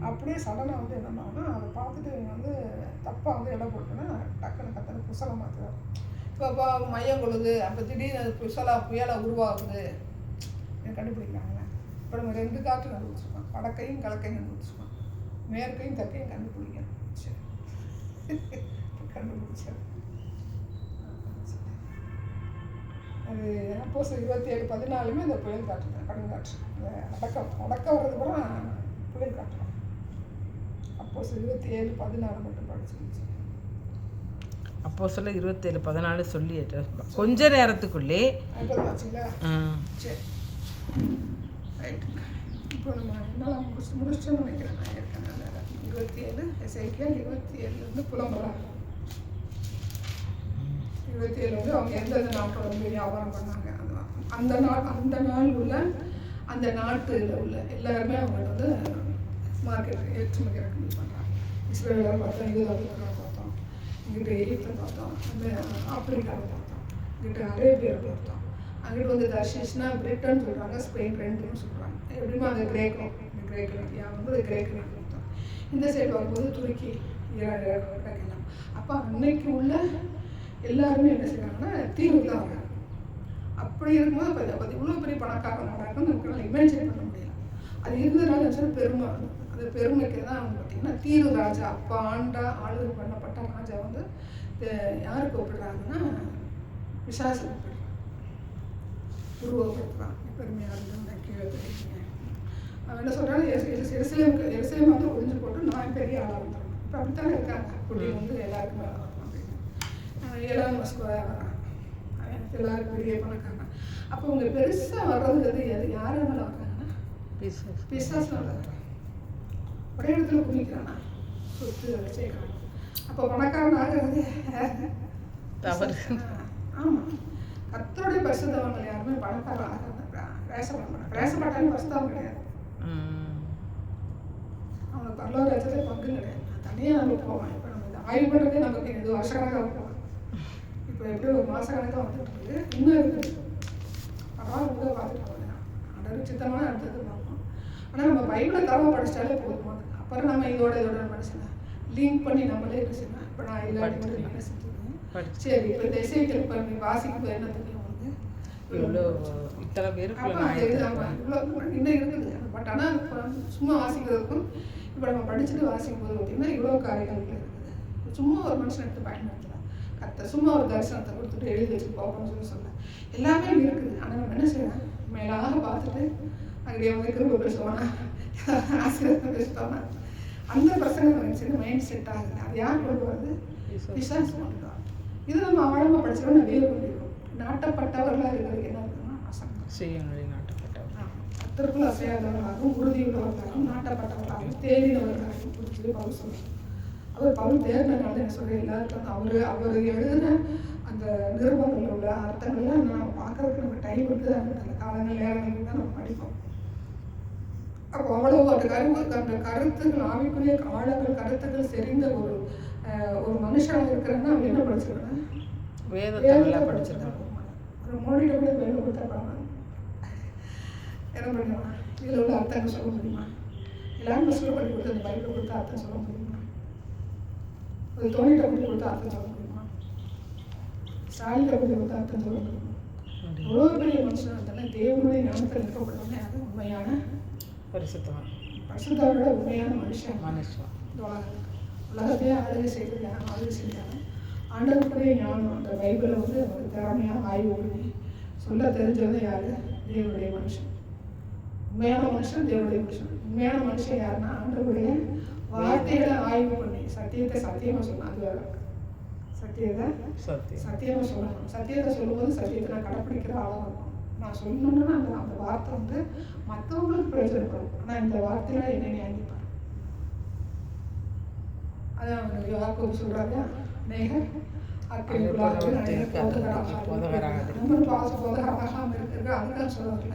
அப்படியே சடனாக வந்து என்னன்னா அதை பார்த்துட்டு வந்து தப்பாக வந்து இடம் போட்டுன்னா டக்குன்னு கத்தனை புசலை மாற்றுவார். இப்போ மையம் கொள்ளுது, அப்போ திடீர்னு அது புயலாக உருவாகுது கண்டுபிடிக்கிறாங்களே. இப்போ நம்ம 2 காற்று கண்டுபிடிச்சிருக்கோம். வடக்கையும் கிழக்கையும் கண்டுபிடிச்சிருக்கோம். மேற்கையும் தெற்கையும் கண்டுபிடிக்கணும். சரி கண்டுபிடிச்சேன். அது அப்போஸ்தலர் 27:14 அந்த புயல் காற்று தான், கடுங்காற்று. அடக்க வர்றது கூட புயல் காற்று. அப்போஸ்தலர் 27:14 மட்டும் படிச்சு. அப்போஸ்தலர் 27:14 சொல்லி கொஞ்ச நேரத்துக்குள்ளே ஆச்சுங்களா? சரி, ரைட். இப்போ நம்ம என்னெல்லாம் முடிச்சோன்னு நினைக்கிறேன். நான் இருக்கேன் 27 எசேக்கியேல் 27 புலம்பலாம். 27 அவங்க எந்தெந்த நாட்டோட வந்து வியாபாரம் பண்ணாங்க, அந்த நாள் உள்ள அந்த நாட்டில் உள்ள எல்லாருமே அவங்க வந்து மார்க்கெட் ஏற்றுமதி இறக்குமதி பண்ணுறாங்க. இஸ்ரேலில் பார்த்தோம், யூதாவில் பார்த்தோம், இங்கிட்ட எகிப்தில் பார்த்தோம், அந்த ஆப்பிரிக்காவில் பார்த்தோம், இங்கிட்ட அரேபியாவில் பார்த்தோம், அங்கிட்டு வந்து தர்ஷிஷ்னா பிரிட்டன் சொல்கிறாங்க, ஸ்பெயின் ரெண்டுன்னு சொல்கிறாங்க. எப்படிமா அந்த கிரேக்கம் இந்தியா வந்து கிரேக்க நாடு பார்த்தோம். இந்த சைடு வரும்போது துருக்கி எல்லாம். அப்போ அன்னைக்கு உள்ள எல்லாருமே என்ன செய்கிறாங்கன்னா தீர்வு தான் வராங்க. அப்படி இருக்கும்போது இப்போ இவ்வளோ பெரிய பணக்கார நாடாக நமக்கு இமேஜின் பண்ண முடியல. அது இருந்ததுனால சொல்லி பெருமை. அந்த பெருமைக்கு தான் அவங்க பார்த்தீங்கன்னா தீரு ராஜா அப்போ ஆளுகை பண்ணப்பட்ட ராஜா வந்து யார் கூப்பிடுறாங்கன்னா பிசாசு கூப்பிடுறாங்க, உருவப்படுத்துறாங்க. பெருமையாக இருந்து கீழே தெரியுங்க. அவன் என்ன சொல்கிறாங்க, எருசலேம் வந்து ஒழிஞ்சு போட்டு நான் பெரிய ஆளாக வந்துடுறேன். இப்போ அப்படித்தானே இருக்காங்க. குடி வந்து எல்லாருக்குமே வரணும் அப்படின்னு எல்லாம் மஸ்கோவாக வராங்க. எல்லாருக்கும் பெரிய பணக்காரங்க. அப்போ அவங்க பெருசாக வர்றது யாரால வர்றாங்கன்னா பிசாசுனால வர்றாங்க. ஒரே இடத்துல குடிக்கிறானா சொத்து சேர்க்கிறாங்க. அப்போ பணக்காரன் ஆகிறது ஆமாம். கர்த்தருடைய பரிசுத்தவங்கள் யாருமே பணக்காரன் ஆகிறது பேசப்பட மாட்டாங்க. பேசப்பட்டாலும் பரிசுத்தவம் கிடையாது. அவனுக்கு பரலோக ராஜ்யத்தில் பங்கு கிடையாது. தனியாக நம்ம போவான். இப்போ நம்ம ஆய்வு பண்ணுறதே நமக்கு இது வருஷக்கணக்காக போவோம். இப்போ எப்படி ஒரு மாதக்கணக்காக வந்துட்டு இருக்குது, இன்னும் இருக்குது. பரவாயில்ல கூட பார்த்துட்டு போகலாம். அடர் சித்தமான அடுத்தது பார்ப்போம். ஆனால் நம்ம பைபிளை தரவை படித்தாலே போதுமா. அப்புறம் நம்ம இதோட மனுஷனை லிங்க் பண்ணி நம்மளே என்ன செய்யணும். இப்போ நான் எல்லாத்தையும் மட்டும் என்ன செஞ்சுருக்கேன். சரி, இப்போ இந்த இசைக்கில் இப்போ நீ வாசிக்கும் என்ன தெரியும் உங்களுக்கு? இவ்வளோ இத்தனை பேருக்கு இவ்வளோ இன்னும் இருக்குது. பட் ஆனால் சும்மா வாசிக்கிறதுக்கும் இப்போ நம்ம படிச்சுட்டு வாசிக்கும் போது பார்த்தீங்கன்னா இவ்வளோ காரியங்கள் இருக்குது. சும்மா ஒரு மனுஷன் எடுத்து பயன்படுத்தலாம். சும்மா ஒரு தரிசனத்தை கொடுத்துட்டு எழுதி வச்சு போகணும்னு சொல்ல எல்லாமே இருக்குது. ஆனால் நம்ம என்ன செய்யலாம், மேலாக பார்த்துட்டு அங்கே வந்து கிருப பேசுவானா, ஆசிரியர் பேசுவானா, அந்த பிரசங்கம் வச்சு மைண்ட் செட் ஆகுது. அது யார் கொண்டு வருது? பிசாசு கொண்டு வரும். இது நம்ம ஆழமாக படிச்சோம்னா வேறு பண்ணிடுவோம். நாட்டப்பட்டவர்களாக இருக்கிறதுக்கு என்ன இருக்குன்னா அசங்கம் நாட்டப்பட்டவர் கர்த்தருக்குள் அசையாதவர்களாகவும் உறுதியுள்ளவர்களாகவும் நாட்டப்பட்டவர்களாகவும் தேடினவர்களாகவும் குறித்து பவுல் சொல்றார். அவர் பவுல் தேர்ந்தனால என்ன சொல்ற எல்லாருக்கும் அவர் எழுதின அந்த நிருபங்களில் உள்ள அர்த்தங்கள்லாம் நம்ம பார்க்கறதுக்கு நம்ம டைம் இருக்குது. அந்த காலங்கள் நேரங்கள் தான் நம்ம படிப்போம். அப்போ அவ்வளோ அந்த கருத்துக்கள் ஆவிக்குரிய ஆழங்கள் கருத்துக்கள் செறிந்த ஒரு மனுஷனாக இருக்கிறன்னா அவன் என்ன படிச்சிருக்கான்? வேதத்தை படிச்சிருக்கான். ஒரு மோடிட்ட கூட வேலை கொடுத்தா என்ன பண்ணுவான்? இதில் உள்ள அர்த்தங்கள் சொல்ல முடியுமா? எல்லாரும் பஸ்ஸில் பண்ணி கொடுத்து அந்த பைபிள் கொடுத்தா அர்த்தம் சொல்ல முடியுமா? ஒரு தோணிட்ட பண்ணி கொடுத்தா அர்த்தம் சொல்ல முடியுமா? ஸ்டாலிட்ட பண்ணி கொடுத்தா அர்த்தம் சொல்ல முடியுமா? எவ்வளோ பெரிய மனுஷனாக இருந்தாலும் தேவனுடைய ஞானத்தில் இருக்கப்பட்டவனே அது உண்மையான பரிசுத்தவரோட உண்மையான மனுஷன். உலகத்தையே ஆளுகை செய்தாங்க. ஆண்டவருடைய ஞானம் அந்த பைபிளை வந்து அவருக்கு திறமையாக ஆய்வு பண்ணி சொல்ல தெரிஞ்சவங்க யாரு? தேவனுடைய மனுஷன். உண்மையான மனுஷன் தேவனுடைய மனுஷன். உண்மையான மனுஷன் யாருன்னா ஆண்டவருடைய வார்த்தைகளை ஆய்வு பண்ணி சத்தியத்தை சத்தியமாக சொன்னாங்க. சத்தியத்தை சத்தியமாக சொல்லணும். சத்தியத்தை சொல்லும்போது சத்தியத்தை நான் கடைப்பிடிக்கிற ஆளாக இருக்கும். நான் சொல்லணும்னா அந்த வார்த்தை வந்து மற்றவங்களுக்கு பிரயோஜனப்படும். ஆனால் இந்த வார்த்தையில என்ன நியாயப்பார்? அதான் யாக்கோபு சொல்றாங்க, நேகர் அக்கினிக்குள்ளாக போதகராகாமல் இருக்கிறது. அதுதான் சொல்ல வரல.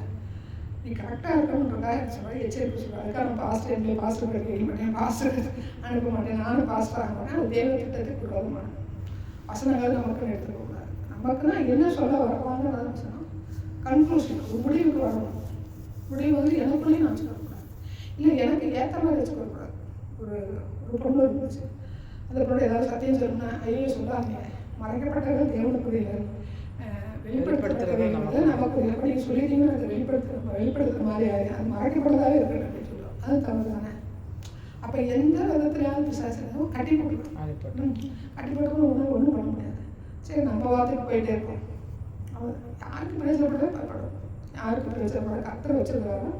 நீ கரெக்டாக இருக்கணுன்றதாக சொல்ல எச்சரிக்கை சொல்கிறேன். அதுக்காக நான் பாஸ்டர் படிக்க மாட்டேன், பாஸ்டர் அனுப்ப மாட்டேன், நானும் பாஸ்டர் ஆக மாட்டேன். அது தேவ திட்டத்துக்கு விரோதமான வசனங்கள் நமக்குன்னு எடுத்துக்கூடாது. நமக்குன்னா என்ன சொல்ல வரவாங்கன்னு சொன்னால் கன்க்ளூஷன் ஒரு முடிவுக்கு வரணும். முடிவு வந்து எனக்குள்ளேயும் நான் சொல்லக்கூடாது, இல்லை எனக்கு ஏற்ற மாதிரி வச்சுக்கூடாது. ஒரு பொண்ணு இருந்துச்சு. அந்த பொண்ணு ஏதாவது சத்தியம் சொல்லணும்னா ஐயோ சொல்லாதீங்க, மறைக்கப்பட்டவர்கள் தேவனுக்குரியவர்கள், வெளிப்படுத்துறது நமக்கு எப்படி சொல்லிட்டீங்கன்னா அதை வெளிப்படுத்துகிற மாதிரி அது மறைக்கப்பட்டதாகவே இருக்கணும் அப்படின்னு சொல்லுவோம். அது தவறு தானே. அப்போ எந்த விதத்துலையாவது பிசாசு கட்டி போட்டுக்கணும். கட்டி போட்டுக்கணும் ஒன்றும் பண்ண முடியாது. சரி நம்ம வார்த்தைக்கு போயிட்டே இருக்கோம். அவன் யாருக்கு பிரயோஜனப்பட பயப்படும், யாருக்கு பிரயோஜனப்பட கர்த்தர் வச்சுருக்காரோ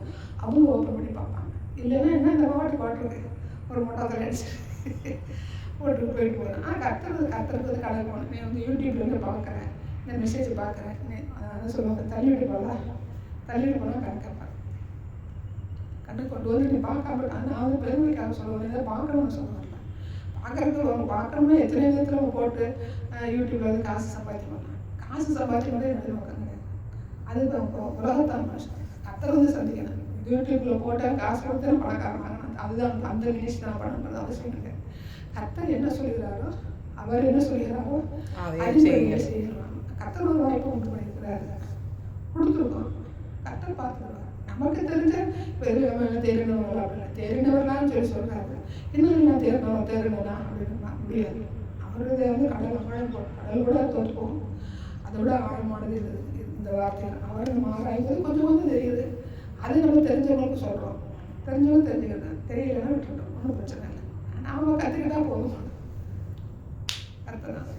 அவங்க ஓப்பன் பண்ணி பார்ப்பாங்க. இல்லைன்னா என்ன இந்த பாட்டுருக்கு ஒரு மொட்டத்தில் அடிச்சு போட்டுட்டு போயிட்டு போகிறேன். ஆனால் கர்த்தருக்கு வந்து கடல் போனேன். நீ வந்து யூடியூப்லேருந்து பார்க்குறேன், இந்த மெசேஜ் பார்க்குறேன், அதான் சொல்லுவாங்க தள்ளிவிட்டு போகலாம், தள்ளிவிட்டு போனால் கணக்கப்பேன் கண்டு கொண்டு வந்து நீ பார்க்காம. நான் வந்து பெருமைக்காக சொல்லுவேன், இதை பார்க்கணும்னு சொல்லுவேன். பார்க்குறதுக்கு அவங்க பார்க்கணும்னா எத்தனை விதத்தில் அவங்க போட்டு யூடியூப்ல வந்து காசு சம்பாதிக்க மாட்டாங்க. காசு சம்பாதிக்க மட்டும் எனக்கு நோக்கம் கிடையாது. அது உலகத்தான் மனுஷன் கர்த்தர் வந்து சந்திக்கணும். யூடியூப்ல போட்டால் காசு கொடுத்தா பணக்காரனாங்க, அதுதான் அந்த நிகழ்ச்சி நான் பண்ணணும்னு அவசியம் கிடையாது. கர்த்தர் என்ன சொல்கிறாரோ, அவர் என்ன சொல்கிறாரோ அது செய்யலாம். கர்த்தர் ஒரு வாய்ப்பு உண்டு பண்ணியிருக்கிறாரு, கொடுத்துருக்கோம். கர்த்தர் பார்த்துருவார். நமக்கு தெரிஞ்ச தெரிந்தவர்கள் அப்படின்னா தெரிந்தவர்களான்னு சொல்லி சொல்கிறாரு. இன்னும் நான் தெரிந்தனா அப்படின்னா முடியாது. அவரது வந்து கடல் கூட தோற்று போகும். அதை விட ஆழமானது இந்த வார்த்தை. அவர் நம்ம ஆராய்வது கொஞ்சம் கொஞ்சம் தெரியுது. அது நம்ம தெரிஞ்சவங்களுக்கு சொல்கிறோம். தெரிஞ்சவங்க தெரிஞ்சுக்கிட்டேன், தெரியலைன்னா விட்டுட்டோம், ஒன்றும் பிரச்சனை இல்லை. நாம கற்றுக்கிட்டா போதும். கரெக்டாக தான்.